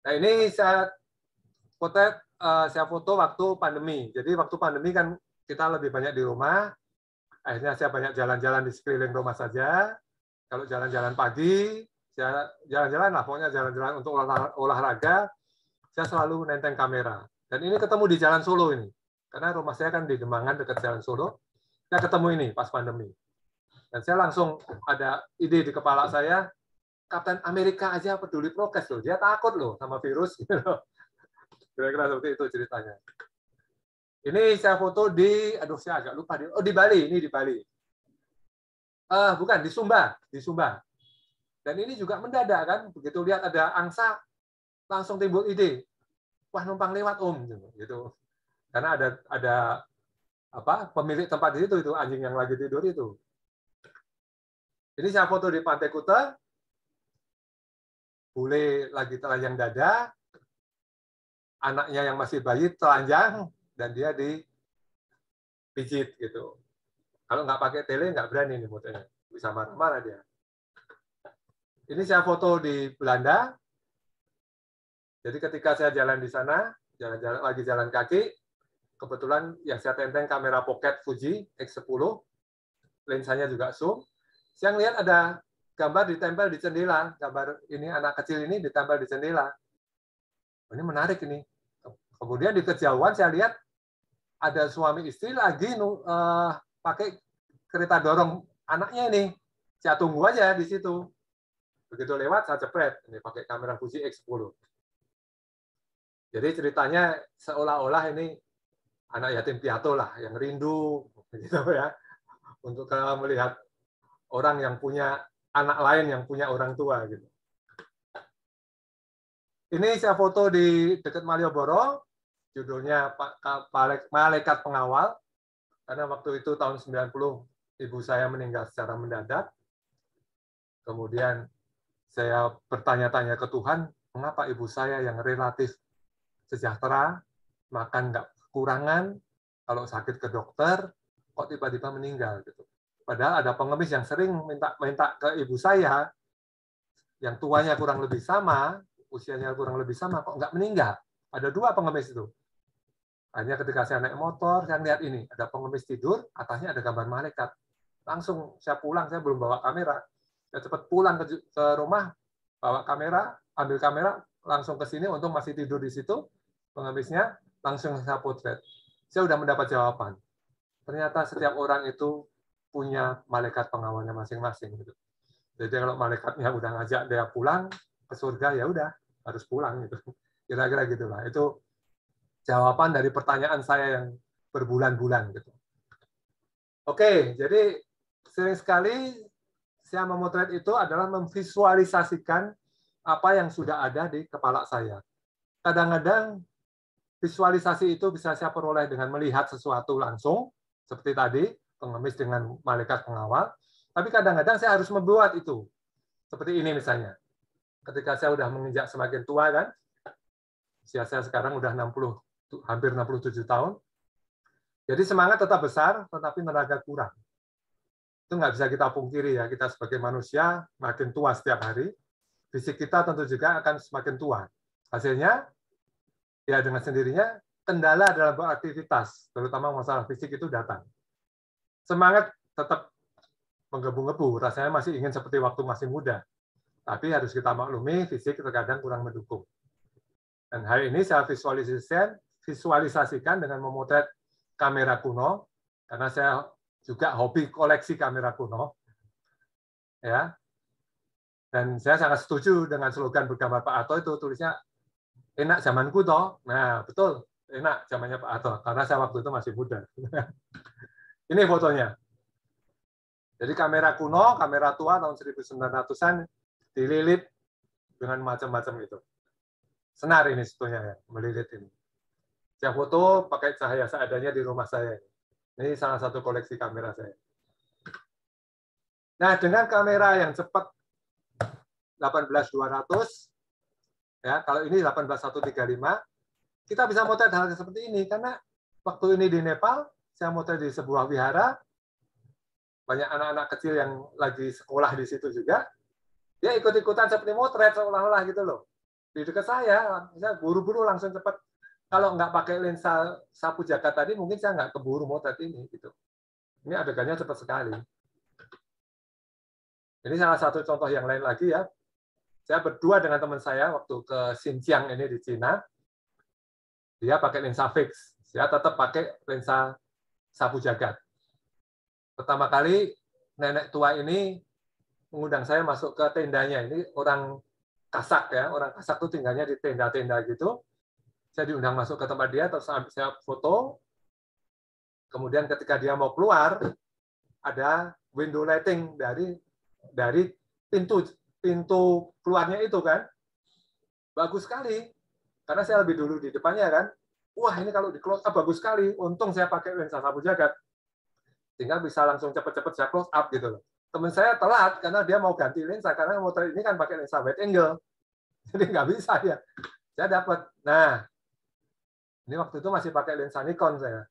Nah ini saya foto waktu pandemi. Jadi waktu pandemi kan kita lebih banyak di rumah. Akhirnya saya banyak jalan-jalan di sekeliling rumah saja. Kalau jalan-jalan pagi, saya jalan-jalan lah. Pokoknya jalan-jalan untuk olahraga. Saya selalu nenteng kamera. Dan ini ketemu di Jalan Solo ini. Karena rumah saya kan di Demangan dekat Jalan Solo. Saya ketemu ini pas pandemi. Dan saya langsung ada ide di kepala saya, Kapten Amerika aja peduli prokes loh. Dia takut loh sama virus. Kira-kira seperti itu ceritanya. Ini saya foto di, aduh saya agak lupa. Di Bali. Ini di Bali. Bukan, di Sumba. Di Sumba. Dan ini juga mendadak kan. Begitu lihat ada angsa, langsung timbul ide. Wah, numpang lewat om. Gitu. Karena ada pemilik tempat di situ itu anjing yang lagi tidur itu. Ini saya foto di Pantai Kuta, bule lagi telanjang dada, anaknya yang masih bayi telanjang dan dia dipijit gitu. Kalau nggak pakai tele nggak berani nih fotonya, bisa marah-marah dia. Ini saya foto di Belanda. Jadi ketika saya jalan di sana, jalan kaki, kebetulan yang saya tenteng kamera pocket Fuji X10, lensanya juga zoom. Saya lihat ada gambar ditempel di jendela, gambar ini anak kecil ini ditempel di jendela. Ini menarik ini. Kemudian di kejauhan saya lihat ada suami istri lagi pakai kereta dorong anaknya ini. Saya tunggu aja di situ. Begitu lewat saya cepret, ini pakai kamera Fuji X10. Jadi ceritanya seolah-olah ini anak yatim piatu lah yang rindu gitu ya. Untuk melihat orang yang punya anak lain yang punya orang tua gitu. Ini saya foto di dekat Malioboro. judulnya Malaikat Pengawal, karena waktu itu tahun 90 ibu saya meninggal secara mendadak. Kemudian saya bertanya-tanya ke Tuhan, mengapa ibu saya yang relatif sejahtera, makan nggak kekurangan, kalau sakit ke dokter, kok tiba-tiba meninggal gitu. Padahal ada pengemis yang sering minta ke ibu saya, yang tuanya kurang lebih sama, usianya kurang lebih sama, kok nggak meninggal. Ada 2 pengemis itu. Hanya ketika saya naik motor, saya lihat ini, ada pengemis tidur, atasnya ada gambar malaikat. Langsung saya pulang, saya belum bawa kamera. Saya cepat pulang ke rumah, bawa kamera, ambil kamera, langsung ke sini, untung masih tidur di situ, pengemisnya, langsung saya potret. Saya sudah mendapat jawaban. Ternyata setiap orang itu punya malaikat pengawalnya masing-masing. Gitu. Jadi kalau malaikatnya udah ngajak dia pulang ke surga, ya udah harus pulang. Gitu. Kira-kira gitulah. Itu jawaban dari pertanyaan saya yang berbulan-bulan gitu. Oke, jadi sering sekali saya memotret itu adalah memvisualisasikan apa yang sudah ada di kepala saya. Kadang-kadang visualisasi itu bisa saya peroleh dengan melihat sesuatu langsung, seperti tadi, pengemis dengan malaikat pengawal. Tapi kadang-kadang saya harus membuat itu. Seperti ini misalnya. Ketika saya sudah menginjak semakin tua kan, usia saya sekarang udah 60, hampir 67 tahun. Jadi semangat tetap besar, tetapi tenaga kurang. Itu nggak bisa kita pungkiri ya, kita sebagai manusia makin tua setiap hari, fisik kita tentu juga akan semakin tua. Hasilnya, ya dengan sendirinya, kendala dalam beraktivitas, terutama masalah fisik itu datang. Semangat tetap menggebu-gebu, rasanya masih ingin seperti waktu masih muda. Tapi harus kita maklumi, fisik terkadang kurang mendukung. Dan hari ini saya visualisasikan dengan memotret kamera kuno, karena saya juga hobi koleksi kamera kuno. Ya. Dan saya sangat setuju dengan slogan bergambar Pak Ato itu, tulisnya, enak zamanku toh. Nah, betul, enak zamannya Pak Ato, karena saya waktu itu masih muda. Ini fotonya. Jadi kamera kuno, kamera tua tahun 1900-an, dililit dengan macam-macam itu. Senar ini sebetulnya ya, melilit ini. Saya foto pakai cahaya seadanya di rumah saya. Ini salah satu koleksi kamera saya. Nah, dengan kamera yang cepat 18200, ya, kalau ini 18135, kita bisa motret hal seperti ini karena waktu ini di Nepal, saya motret di sebuah wihara, banyak anak-anak kecil yang lagi sekolah di situ juga, dia ikut-ikutan seperti motret seolah-olah gitu loh. Di dekat saya buru-buru langsung cepat. Kalau nggak pakai lensa sapu jagat tadi, mungkin saya nggak keburu motret ini. Gitu. Ini adegannya cepat sekali. Ini salah satu contoh yang lain lagi ya. Saya berdua dengan teman saya waktu ke Xinjiang ini di Cina. Dia pakai lensa fix. Saya tetap pakai lensa sapu jagat. Pertama kali nenek tua ini mengundang saya masuk ke tendanya. Ini orang Kasak ya, orang Kasak itu tinggalnya di tenda-tenda gitu. Saya diundang masuk ke tempat dia, terus saya foto. Kemudian ketika dia mau keluar, ada window lighting dari pintu keluarnya itu kan. Bagus sekali. Karena saya lebih dulu di depannya kan. Wah, ini kalau di close up bagus sekali. Untung saya pakai lensa sapu jagat. Sehingga bisa langsung cepat-cepat saya close up gitu loh. Teman saya telat karena dia mau ganti lensa karena motor ini kan pakai lensa wide angle. Jadi nggak bisa ya. Saya dapat. Nah, ini waktu itu masih pakai lensa Nikon saya.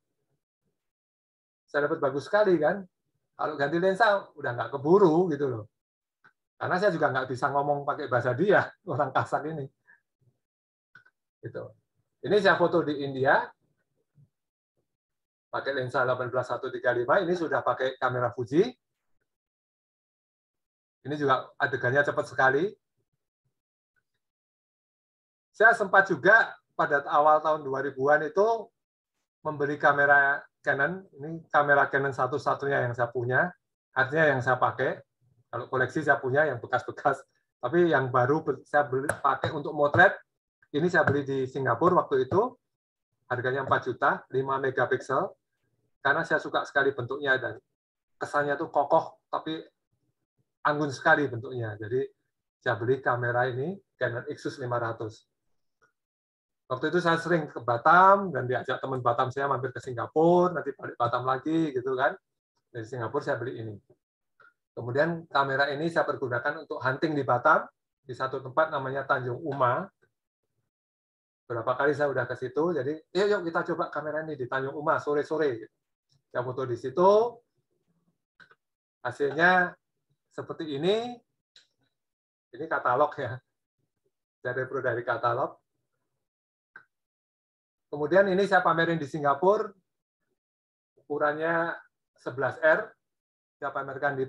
Saya dapat bagus sekali kan. Kalau ganti lensa udah nggak keburu gitu loh. Karena saya juga nggak bisa ngomong pakai bahasa dia, orang Kasak ini. Gitu. Ini saya foto di India. Pakai lensa 18135, ini sudah pakai kamera Fuji. Ini juga adegannya cepat sekali. Saya sempat juga pada awal tahun 2000-an itu membeli kamera Canon. Ini kamera Canon satu-satunya yang saya punya. Artinya yang saya pakai. Kalau koleksi saya punya yang bekas-bekas. Tapi yang baru saya pakai untuk motret. Ini saya beli di Singapura waktu itu. Harganya 4 juta, 5 megapiksel. Karena saya suka sekali bentuknya dan kesannya tuh kokoh, tapi anggun sekali bentuknya. Jadi saya beli kamera ini, Canon Ixus 500. Waktu itu saya sering ke Batam dan diajak teman Batam saya mampir ke Singapura, nanti balik Batam lagi gitu kan. Dari Singapura saya beli ini. Kemudian kamera ini saya pergunakan untuk hunting di Batam, di satu tempat namanya Tanjung Uma. Berapa kali saya udah ke situ, jadi yuk kita coba kamera ini di Tanjung Uma sore-sore. Saya foto di situ, hasilnya seperti ini katalog ya. Saya repro dari katalog. Kemudian ini saya pamerin di Singapura, ukurannya 11R. Saya pamerkan di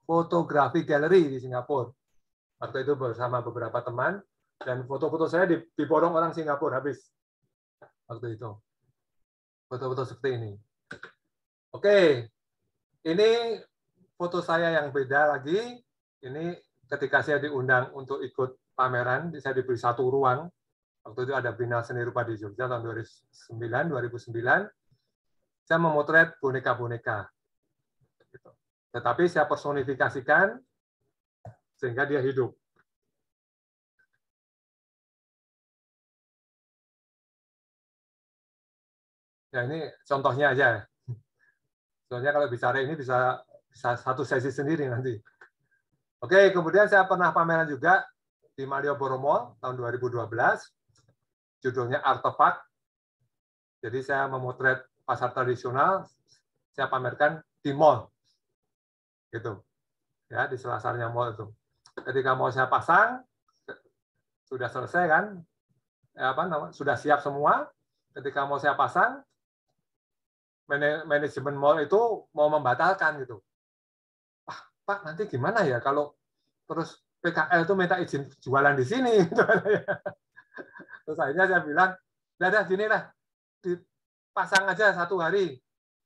fotografi galeri di Singapura. Waktu itu bersama beberapa teman, dan foto-foto saya diborong orang Singapura habis. Waktu itu. Foto-foto seperti ini. Oke, ini foto saya yang beda lagi. Ini ketika saya diundang untuk ikut pameran, saya diberi satu ruang. Waktu itu ada Biennale Seni Rupa di Jogja tahun 2009. Saya memotret boneka-boneka. Tetapi saya personifikasikan sehingga dia hidup. Ya ini contohnya aja. Soalnya kalau bicara ini bisa satu sesi sendiri nanti. Oke, kemudian saya pernah pameran juga di Malioboro Mall tahun 2012. Judulnya Artefak. Jadi saya memotret pasar tradisional, saya pamerkan di mall. Gitu. Ya, di selasarnya mall itu. Ketika mau saya pasang, sudah selesai kan? Sudah siap semua. Ketika mau saya pasang, manajemen mall itu mau membatalkan gitu. Pak, nanti gimana ya kalau terus PKL itu minta izin jualan di sini? Terus akhirnya saya bilang, udah gini lah, dipasang aja 1 hari.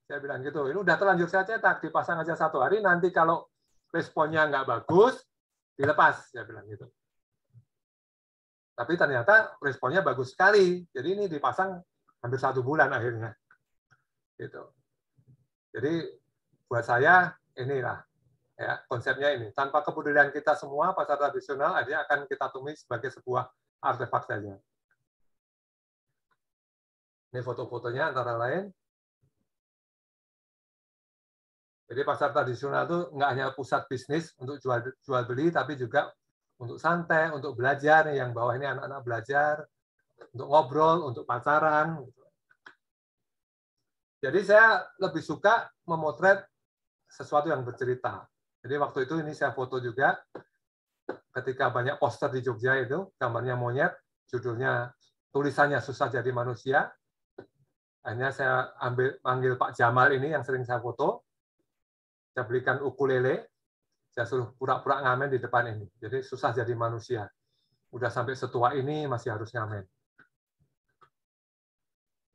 Saya bilang gitu, ini udah terlanjur saya cetak, dipasang aja 1 hari, nanti kalau responnya nggak bagus, dilepas. Saya bilang gitu. Tapi ternyata responnya bagus sekali. Jadi ini dipasang hampir 1 bulan akhirnya. Gitu. Jadi buat saya inilah ya konsepnya ini. Tanpa kepedulian kita semua, pasar tradisional akhirnya akan kita tumis sebagai sebuah artefak saja. Ini foto-fotonya antara lain. Jadi pasar tradisional itu nggak hanya pusat bisnis untuk jual beli, tapi juga untuk santai, untuk belajar. Yang bawah ini anak-anak belajar, untuk ngobrol, untuk pacaran. Jadi saya lebih suka memotret sesuatu yang bercerita. Jadi waktu itu ini saya foto juga ketika banyak poster di Jogja itu, gambarnya monyet, judulnya tulisannya Susah Jadi Manusia. Akhirnya saya panggil Pak Jamal ini yang sering saya foto. Saya belikan ukulele, saya suruh pura-pura ngamen di depan ini. Jadi susah jadi manusia. Udah sampai setua ini masih harus ngamen.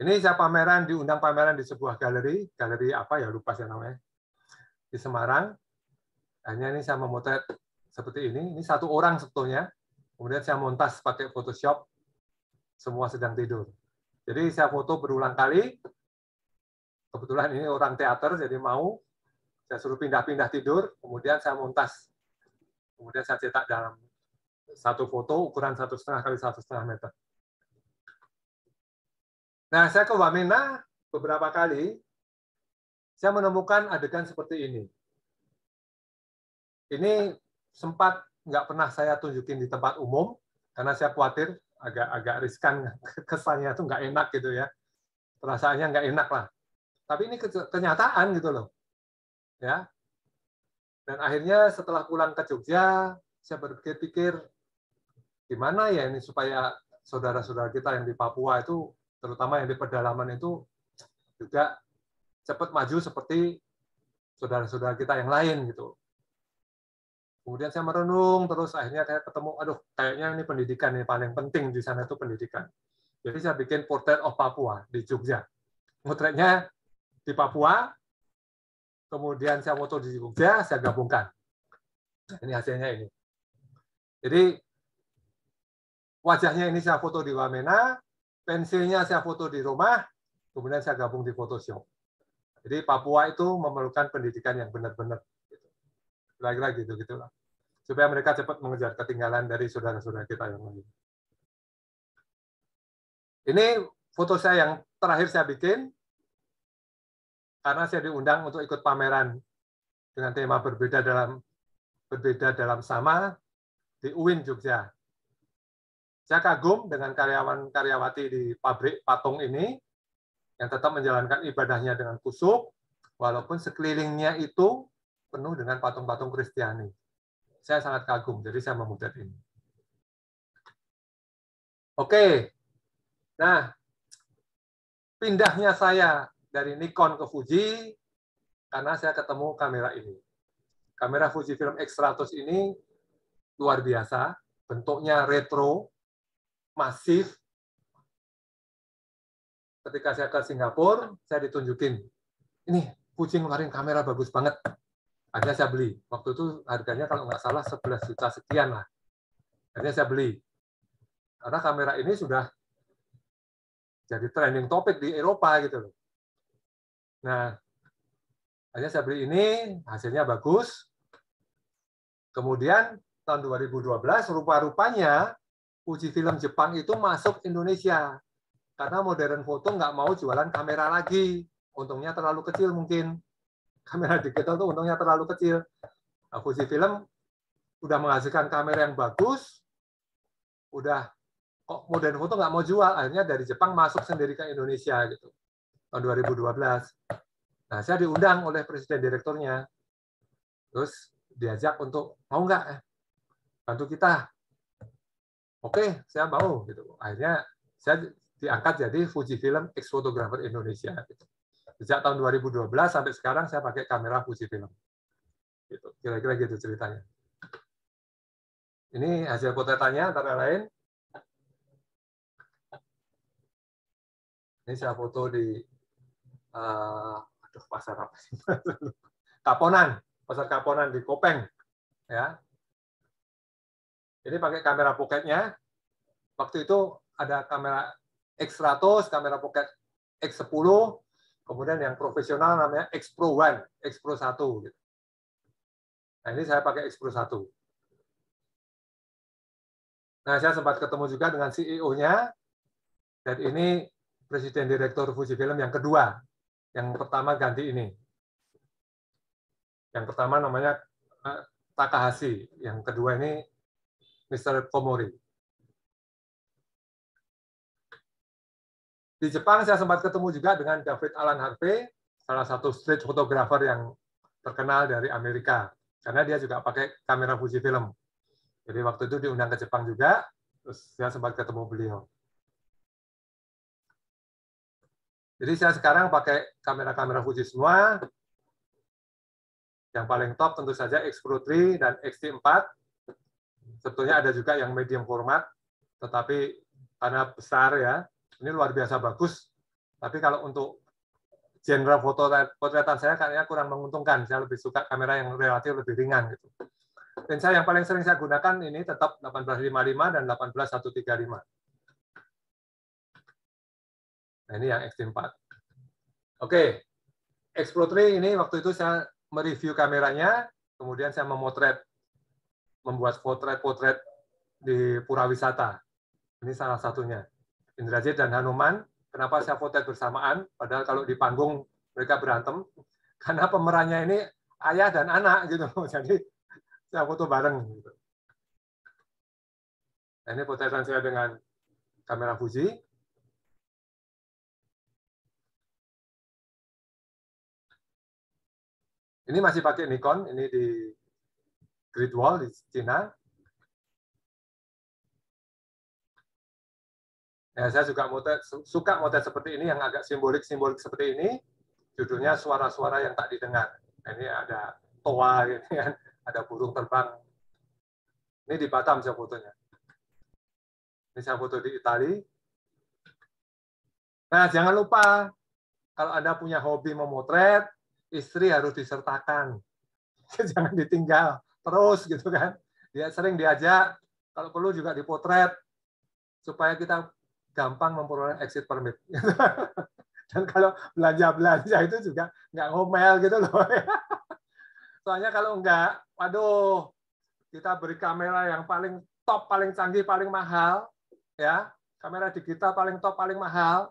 Ini saya diundang pameran di sebuah galeri apa ya lupa saya namanya, di Semarang. Hanya ini saya memotret seperti ini 1 orang sebetulnya. Kemudian saya montas pakai Photoshop, semua sedang tidur. Jadi saya foto berulang kali. Kebetulan ini orang teater, jadi saya suruh pindah-pindah tidur, kemudian saya montas. Kemudian saya cetak dalam 1 foto ukuran 1,5 kali 1,5 meter. Nah, saya ke Wamena beberapa kali, saya menemukan adegan seperti ini. Ini sempat nggak pernah saya tunjukin di tempat umum, karena saya khawatir agak riskan, kesannya itu nggak enak gitu ya. Perasaannya nggak enak lah. Tapi ini kenyataan gitu loh. Ya. Dan akhirnya setelah pulang ke Jogja, saya berpikir gimana ya ini supaya saudara-saudara kita yang di Papua itu, terutama yang di pedalaman itu, juga cepat maju seperti saudara-saudara kita yang lain gitu. Kemudian saya merenung, terus akhirnya saya ketemu, aduh, kayaknya ini pendidikan yang paling penting di sana itu pendidikan. Jadi saya bikin Portrait of Papua di Jogja. Motretnya di Papua, kemudian saya foto di Jogja, saya gabungkan. Ini hasilnya ini. Jadi wajahnya ini saya foto di Wamena, pensilnya saya foto di rumah, kemudian saya gabung di Photoshop. Jadi Papua itu memerlukan pendidikan yang benar-benar. Kira-kira gitu-gitulah. Supaya mereka cepat mengejar ketinggalan dari saudara-saudara kita yang lain. Ini foto saya yang terakhir saya bikin, karena saya diundang untuk ikut pameran dengan tema berbeda dalam sama di UIN Jogja. Saya kagum dengan karyawan-karyawati di pabrik patung ini yang tetap menjalankan ibadahnya dengan khusyuk, walaupun sekelilingnya itu penuh dengan patung-patung Kristiani. Saya sangat kagum, jadi saya memotret ini. Oke, nah pindahnya saya dari Nikon ke Fuji karena saya ketemu kamera ini. Kamera Fujifilm X100 ini luar biasa, bentuknya retro, masif. Ketika saya ke Singapura, saya ditunjukin, ini Fuji ngeluarin kamera bagus banget. Akhirnya saya beli. Waktu itu harganya kalau nggak salah 11 juta sekian lah. Akhirnya saya beli. Karena kamera ini sudah jadi trending topik di Eropa gitu loh. Nah, akhirnya saya beli ini, hasilnya bagus. Kemudian tahun 2012, rupa-rupanya Fujifilm Jepang itu masuk Indonesia. Karena modern foto nggak mau jualan kamera lagi. Untungnya terlalu kecil mungkin. Kamera digital itu untungnya terlalu kecil. Nah, Fujifilm udah menghasilkan kamera yang bagus, udah kok modern foto nggak mau jual. Akhirnya dari Jepang masuk sendiri ke Indonesia gitu. Tahun 2012. Nah, saya diundang oleh presiden direkturnya. Terus diajak untuk, mau nggak bantu kita? Oke, saya mau. Gitu. Akhirnya saya diangkat jadi Fujifilm X-Photographer Indonesia. Gitu. Sejak tahun 2012 sampai sekarang saya pakai kamera Fujifilm. Gitu. Kira-kira gitu ceritanya. Ini hasil potretannya antara lain. Ini saya foto di pasar apa sih? Kaponan, pasar Kaponan di Kopeng. Ya. Ini pakai kamera pocketnya. Waktu itu ada kamera X100, kamera pocket X10, kemudian yang profesional namanya X Pro 1, X Pro 1. Gitu. Nah, ini saya pakai X Pro 1. Nah, saya sempat ketemu juga dengan CEO-nya, dan ini Presiden Direktur Fujifilm yang kedua. Yang pertama ganti ini. Yang pertama namanya Takahashi, yang kedua ini Mr. Komori. Di Jepang saya sempat ketemu juga dengan David Alan Harvey, salah satu street photographer yang terkenal dari Amerika, karena dia juga pakai kamera Fujifilm. Jadi waktu itu diundang ke Jepang juga, terus saya sempat ketemu beliau. Jadi saya sekarang pakai kamera-kamera Fuji semua. Yang paling top tentu saja X Pro 3 dan X-T4. Sebetulnya ada juga yang medium format, tetapi karena besar ya, ini luar biasa bagus. Tapi kalau untuk genre potretan saya kayaknya kurang menguntungkan. Saya lebih suka kamera yang relatif lebih ringan gitu. Lensa yang paling sering saya gunakan ini tetap 1855 dan 18135. Nah, ini yang X-T4. Oke. X Pro 3 ini waktu itu saya mereview kameranya, kemudian saya membuat potret-potret di pura wisata. Ini salah satunya. Indrajit dan Hanuman. Kenapa saya potret bersamaan? Padahal kalau di panggung mereka berantem, karena pemerannya ini ayah dan anak gitu. Jadi saya foto bareng. Gitu. Nah, ini potretan saya dengan kamera Fuji. Ini masih pakai Nikon. Ini di Great Wall di Cina. Ya, saya juga suka motret seperti ini yang agak simbolik-simbolik seperti ini. Judulnya Suara-suara yang tak didengar. Nah, ini ada toa, gitu kan. Ada burung terbang. Ini di Batam saya fotonya. Ini saya foto di Italia. Nah, jangan lupa kalau Anda punya hobi memotret, istri harus disertakan. Jangan ditinggal terus gitu kan. Dia sering diajak, kalau perlu juga dipotret supaya kita gampang memperoleh exit permit. Dan kalau belanja-belanja itu juga nggak ngomel gitu loh. Soalnya kalau nggak, waduh, kita beri kamera yang paling top, paling canggih, paling mahal, ya. kamera digital paling top, paling mahal.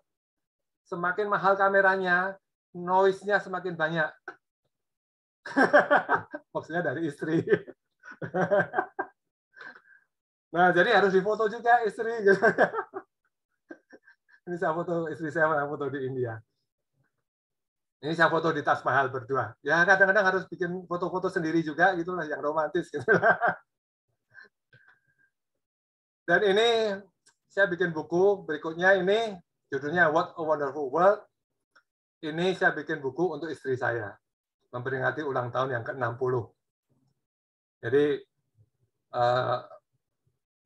Semakin mahal kameranya, noise-nya semakin banyak. Maksudnya dari istri. Nah, jadi harus difoto juga istri. Ini saya foto istri saya foto di India. Ini saya foto di Taj Mahal berdua. Ya kadang-kadang harus bikin foto-foto sendiri juga gitulah yang romantis gitu. Dan ini saya bikin buku berikutnya ini judulnya What a Wonderful World. Ini saya bikin buku untuk istri saya memperingati ulang tahun yang ke-60. Jadi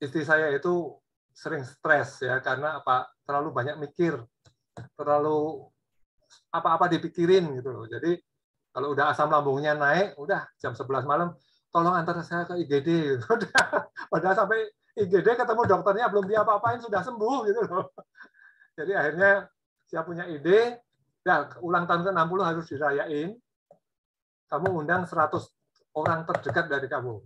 istri saya itu sering stres ya karena apa? Terlalu banyak mikir, terlalu apa-apa dipikirin gitu loh. Jadi kalau udah asam lambungnya naik, udah jam 11 malam, tolong antar saya ke IGD. Padahal sampai IGD ketemu dokternya belum diapa-apain sudah sembuh gitu loh. Jadi akhirnya saya punya ide, ya ulang tahun ke-60 harus dirayain. Kamu undang 100 orang terdekat dari kamu.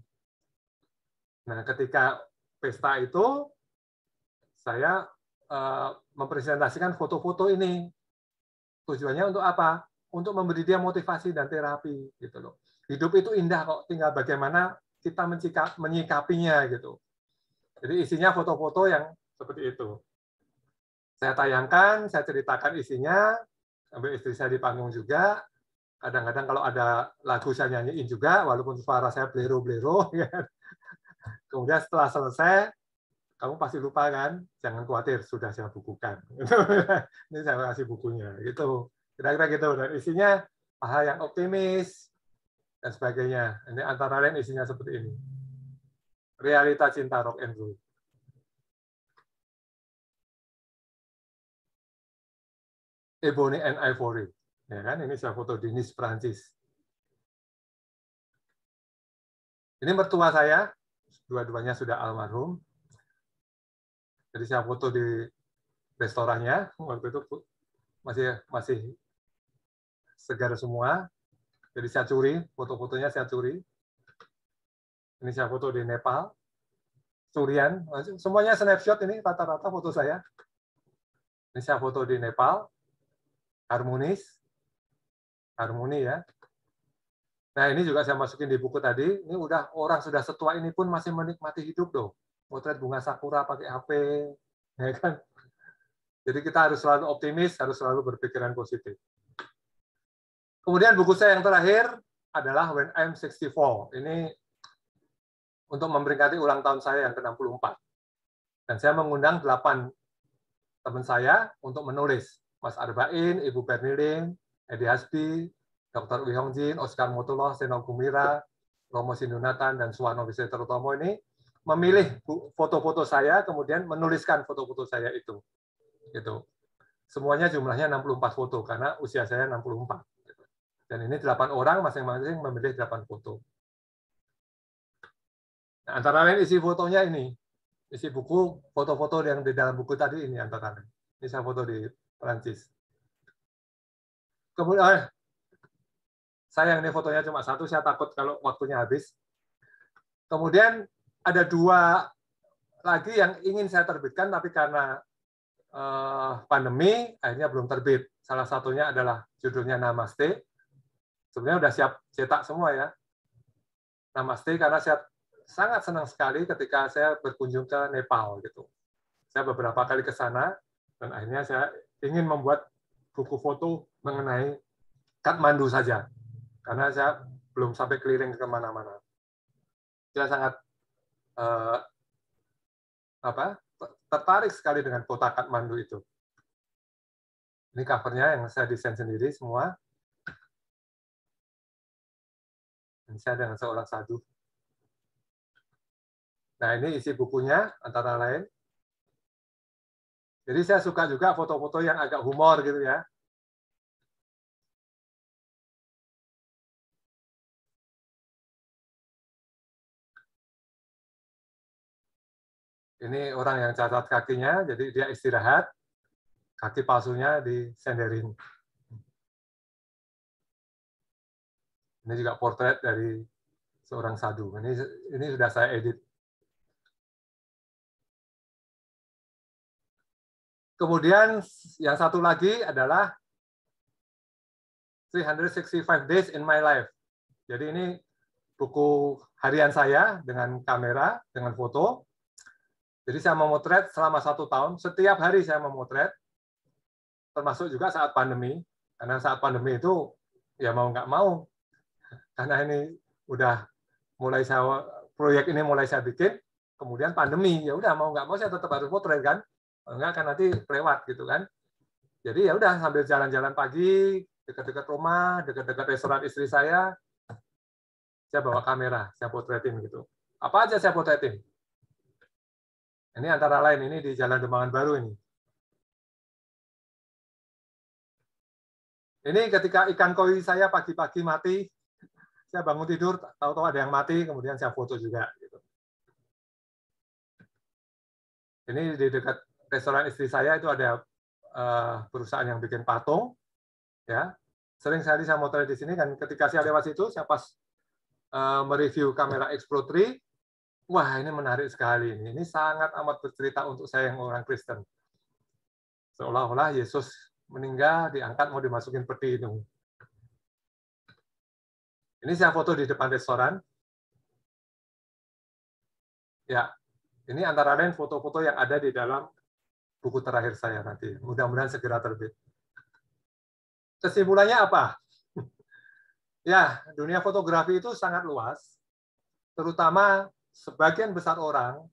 Nah, ketika pesta itu saya mempresentasikan foto-foto ini. Tujuannya untuk apa? Untuk memberi dia motivasi dan terapi gitu loh. Hidup itu indah kok, tinggal bagaimana kita menyikapinya gitu. Jadi isinya foto-foto yang seperti itu. Saya tayangkan, saya ceritakan isinya, sampai istri saya di panggung juga. Kadang-kadang kalau ada lagu saya nyanyiin juga, walaupun suara saya blero-blero. Kemudian setelah selesai, kamu pasti lupa kan? Jangan khawatir, sudah saya bukukan. Ini saya kasih bukunya. Gitu. Kira-kira gitu. Dan isinya hal yang optimis dan sebagainya. Ini antara lain isinya seperti ini. Realita cinta rock and roll. Ebony and Ivory. Ya kan? Ini saya foto di Nice, Prancis. Ini mertua saya, dua-duanya sudah almarhum. Jadi saya foto di restorannya, waktu itu masih segar semua. Jadi saya curi, foto-fotonya saya curi. Ini saya foto di Nepal, curian, semuanya snapshot ini rata-rata foto saya. Ini saya foto di Nepal, harmoni ya. Nah ini juga saya masukin di buku tadi. Ini udah orang sudah setua ini pun masih menikmati hidup loh. Potret bunga sakura pakai HP, ya kan? Jadi kita harus selalu optimis, harus selalu berpikiran positif. Kemudian buku saya yang terakhir adalah When I'm 64. Ini untuk memperingati ulang tahun saya yang ke-64. Dan saya mengundang 8 teman saya untuk menulis. Mas Arbain, Ibu Bernilin, Edi Hasbi, Dr. Wi Hong Jin, Oscar Motuloh, Seno Gumira, Romo Sindunatan, dan Suwarno Wisetotomo ini memilih foto-foto saya, kemudian menuliskan foto-foto saya itu. Gitu. Semuanya jumlahnya 64 foto, karena usia saya 64. Dan ini 8 orang, masing-masing memilih 8 foto. Nah, antara lain isi fotonya ini. Isi buku, foto-foto yang di dalam buku tadi ini antara lain. Ini saya foto di Perancis. Kemudian, sayang ini fotonya cuma satu, saya takut kalau waktunya habis. Kemudian ada 2 lagi yang ingin saya terbitkan, tapi karena pandemi, akhirnya belum terbit. Salah satunya adalah judulnya Namaste. Sebenarnya udah siap cetak semua ya. Namaste, karena saya sangat senang sekali ketika saya berkunjung ke Nepal gitu. Saya beberapa kali ke sana dan akhirnya saya ingin membuat buku foto mengenai Kathmandu saja, karena saya belum sampai keliling ke mana-mana. Saya sangat tertarik sekali dengan kota Kathmandu itu. Ini covernya yang saya desain sendiri semua. Dan saya dengan seorang sadhu. Nah, ini isi bukunya antara lain. Jadi saya suka juga foto-foto yang agak humor gitu ya. Ini orang yang cacat kakinya, jadi dia istirahat, kaki palsunya disenderin. Ini juga portret dari seorang sadhu. Ini sudah saya edit. Kemudian yang satu lagi adalah 365 Days in My Life. Jadi ini buku harian saya dengan kamera, dengan foto. Jadi saya memotret selama 1 tahun. Setiap hari saya memotret, termasuk juga saat pandemi. Karena saat pandemi itu ya mau nggak mau. Karena ini udah mulai proyek ini mulai saya bikin, kemudian pandemi, ya udah mau nggak mau saya tetap harus potret kan. Enggak kan nanti lewat gitu kan. Jadi ya udah sambil jalan-jalan pagi dekat-dekat rumah, dekat-dekat restoran istri saya bawa kamera, saya potretin gitu. Apa aja saya potretin. Ini antara lain ini di Jalan Dembangan Baru ini. Ini ketika ikan koi saya pagi-pagi mati, saya bangun tidur, tahu-tahu ada yang mati, kemudian saya foto juga. Gitu. Ini di dekat restoran istri saya itu ada perusahaan yang bikin patung, ya. Sering sekali saya motret di sini, dan ketika saya lewat situ, saya pas mereview kamera X Pro 3, wah ini menarik sekali. Ini sangat amat bercerita untuk saya yang orang Kristen. Seolah-olah Yesus meninggal, diangkat, mau dimasukin peti hidung. Ini saya foto di depan restoran. Ya, ini antara lain foto-foto yang ada di dalam buku terakhir saya nanti. Mudah-mudahan segera terbit. Kesimpulannya apa? Ya, dunia fotografi itu sangat luas. Terutama sebagian besar orang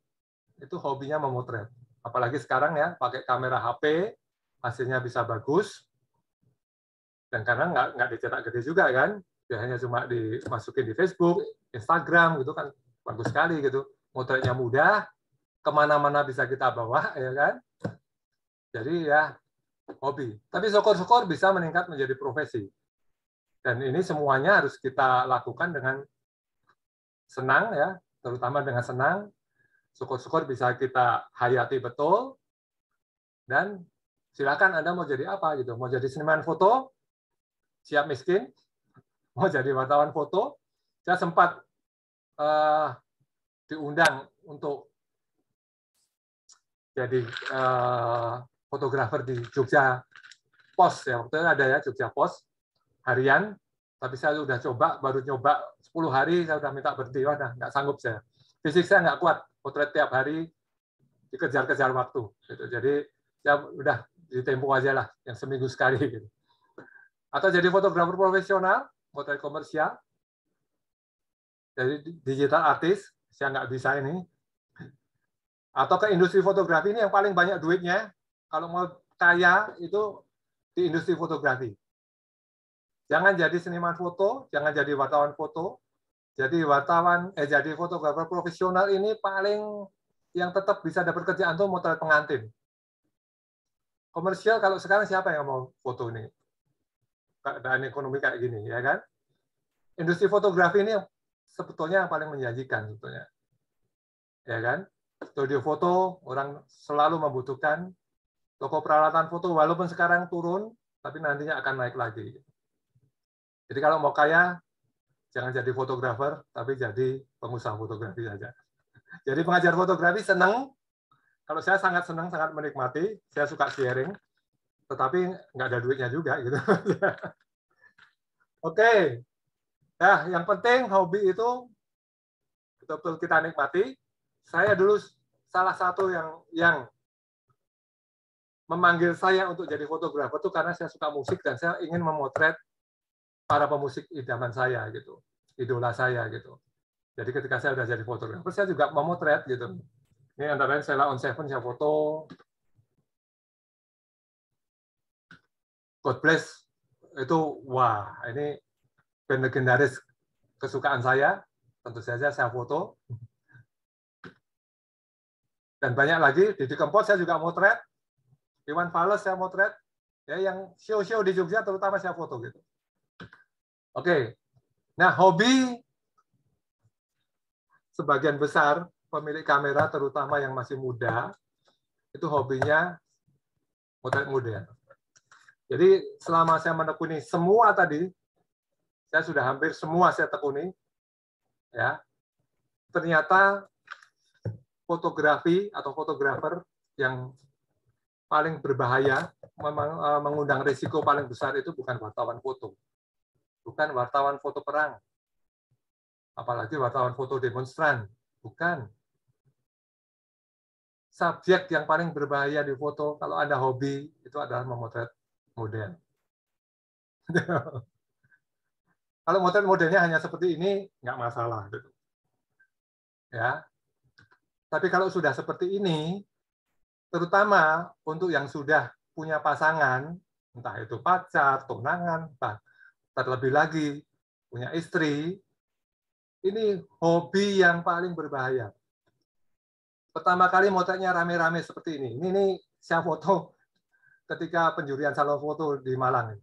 itu hobinya memotret. Apalagi sekarang ya, pakai kamera HP, hasilnya bisa bagus. Dan karena nggak dicetak gede juga kan, ya hanya cuma dimasukin di Facebook, Instagram gitu kan, bagus sekali gitu. Motretnya mudah, kemana-mana bisa kita bawa, ya kan. Jadi ya hobi. Tapi syukur-syukur bisa meningkat menjadi profesi. Dan ini semuanya harus kita lakukan dengan senang ya, terutama dengan senang. Syukur-syukur bisa kita hayati betul. Dan silakan Anda mau jadi apa gitu. Mau jadi seniman foto, siap miskin. Mau jadi wartawan foto. Saya sempat diundang untuk jadi fotografer di Jogja Post ya, waktu itu ada ya Jogja Post harian, tapi saya udah coba, baru nyoba 10 hari saya udah minta berhenti, wah nggak sanggup saya, fisik saya nggak kuat, potret tiap hari dikejar-kejar waktu, gitu. Jadi saya udah ditempo aja lah, yang seminggu sekali gitu. Atau jadi fotografer profesional, potret komersial, jadi digital artist, saya nggak bisa ini. Atau ke industri fotografi ini yang paling banyak duitnya, kalau mau kaya itu di industri fotografi. Jangan jadi seniman foto, jangan jadi wartawan foto. Jadi jadi fotografer profesional ini paling yang tetap bisa dapat kerjaan tuh motret pengantin. Komersial kalau sekarang siapa yang mau foto ini? Keadaan ekonomi kayak gini, ya kan? Industri fotografi ini sebetulnya yang paling menjanjikan sebetulnya. Ya kan? Studio foto orang selalu membutuhkan. Toko peralatan foto walaupun sekarang turun, tapi nantinya akan naik lagi. Jadi kalau mau kaya, jangan jadi fotografer, tapi jadi pengusaha fotografi saja. Jadi pengajar fotografi senang. Kalau saya sangat senang, sangat menikmati. Saya suka sharing, tetapi nggak ada duitnya juga. Gitu. Oke. Nah, yang penting hobi itu betul-betul kita nikmati. Saya dulu salah satu yang memanggil saya untuk jadi fotografer itu karena saya suka musik dan saya ingin memotret para pemusik idaman saya gitu, idola saya gitu. Jadi ketika saya sudah jadi fotografer, saya juga memotret gitu. Ini antara lain Sheila on 7 saya foto, God Bless itu wah ini band legendaris kesukaan saya, tentu saja saya foto. Dan banyak lagi, Didi Kempot saya juga motret. Iwan Fals saya motret, ya yang show-show di Jogja terutama saya foto gitu. Oke, nah hobi sebagian besar pemilik kamera terutama yang masih muda itu hobinya motret model. Jadi selama saya menekuni semua tadi, saya sudah hampir semua saya tekuni, ya ternyata fotografi atau fotografer yang paling berbahaya, memang mengundang risiko paling besar itu bukan wartawan foto. Bukan wartawan foto perang. Apalagi wartawan foto demonstran. Bukan. Subjek yang paling berbahaya di foto, kalau Anda hobi, itu adalah memotret model. Kalau motret modelnya hanya seperti ini, nggak masalah. Gitu. Ya. Tapi kalau sudah seperti ini, terutama untuk yang sudah punya pasangan, entah itu pacar, tunangan, terlebih lagi punya istri, ini hobi yang paling berbahaya. Pertama kali motretnya rame-rame seperti ini. Ini saya foto ketika penjurian salon foto di Malang.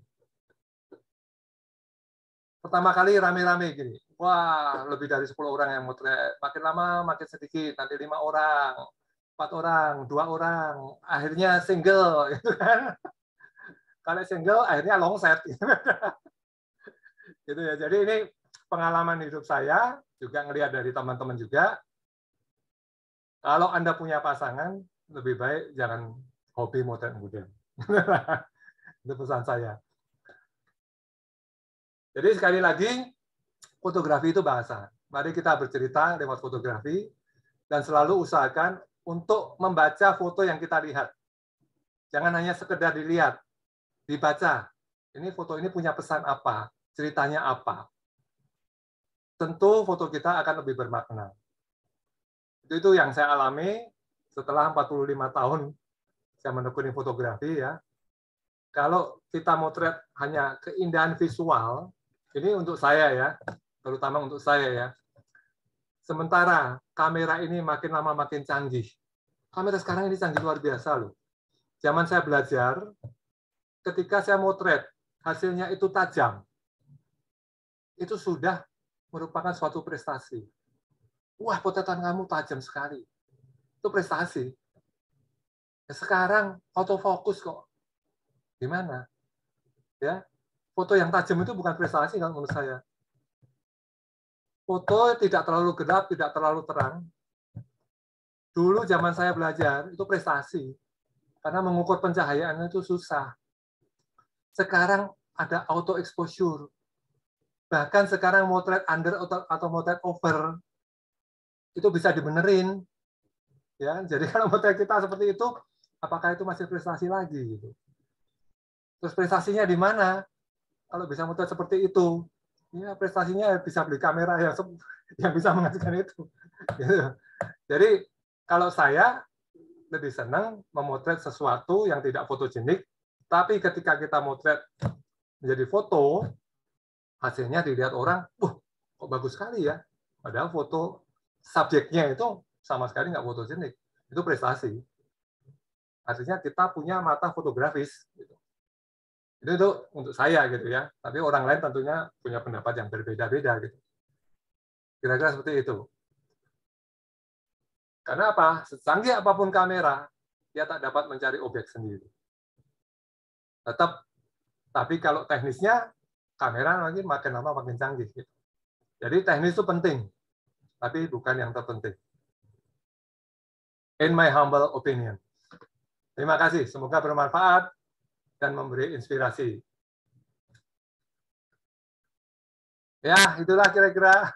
Pertama kali rame-rame gini. Wah, lebih dari 10 orang yang motret. Makin lama makin sedikit, nanti 5 orang, 4 orang, 2 orang, akhirnya single, gitu kan. Kalau single, akhirnya long set. Gitu ya. Jadi ini pengalaman hidup saya, juga ngelihat dari teman-teman juga. Kalau Anda punya pasangan, lebih baik jangan hobi motret model. Itu pesan saya. Jadi sekali lagi, fotografi itu bahasa. Mari kita bercerita lewat fotografi, dan selalu usahakan untuk membaca foto yang kita lihat. Jangan hanya sekedar dilihat, dibaca. Ini foto ini punya pesan apa, ceritanya apa. Tentu foto kita akan lebih bermakna. Itu yang saya alami setelah 45 tahun saya menekuni fotografi ya. Kalau kita motret hanya keindahan visual, ini untuk saya ya, terutama untuk saya ya. Sementara kamera ini makin lama makin canggih. Kamera sekarang ini canggih luar biasa loh. Zaman saya belajar, ketika saya motret, hasilnya itu tajam. Itu sudah merupakan suatu prestasi. Wah, potretan kamu tajam sekali. Itu prestasi. Sekarang autofocus kok. Gimana? Ya, foto yang tajam itu bukan prestasi kalau menurut saya. Foto tidak terlalu gelap, tidak terlalu terang. Dulu zaman saya belajar, itu prestasi. Karena mengukur pencahayaan itu susah. Sekarang ada auto exposure. Bahkan sekarang motret under atau motret over itu bisa dibenerin. Ya, jadi kalau motret kita seperti itu, apakah itu masih prestasi lagi gitu. Terus prestasinya di mana? Kalau bisa motret seperti itu, ya prestasinya bisa beli kamera yang bisa menghasilkan itu. Gitu. Jadi kalau saya lebih senang memotret sesuatu yang tidak fotogenik, tapi ketika kita motret menjadi foto, hasilnya dilihat orang, kok bagus sekali ya. Padahal foto subjeknya itu sama sekali nggak fotogenik. Itu prestasi. Artinya kita punya mata fotografis. Gitu. Itu untuk saya gitu ya. Tapi orang lain tentunya punya pendapat yang berbeda-beda gitu. Kira-kira seperti itu. Karena apa? Secanggih apapun kamera, dia tak dapat mencari objek sendiri. Tetap, tapi kalau teknisnya, kamera lagi makin lama makin canggih. Gitu. Jadi teknis itu penting, tapi bukan yang terpenting. In my humble opinion. Terima kasih. Semoga bermanfaat dan memberi inspirasi. Ya, itulah kira-kira.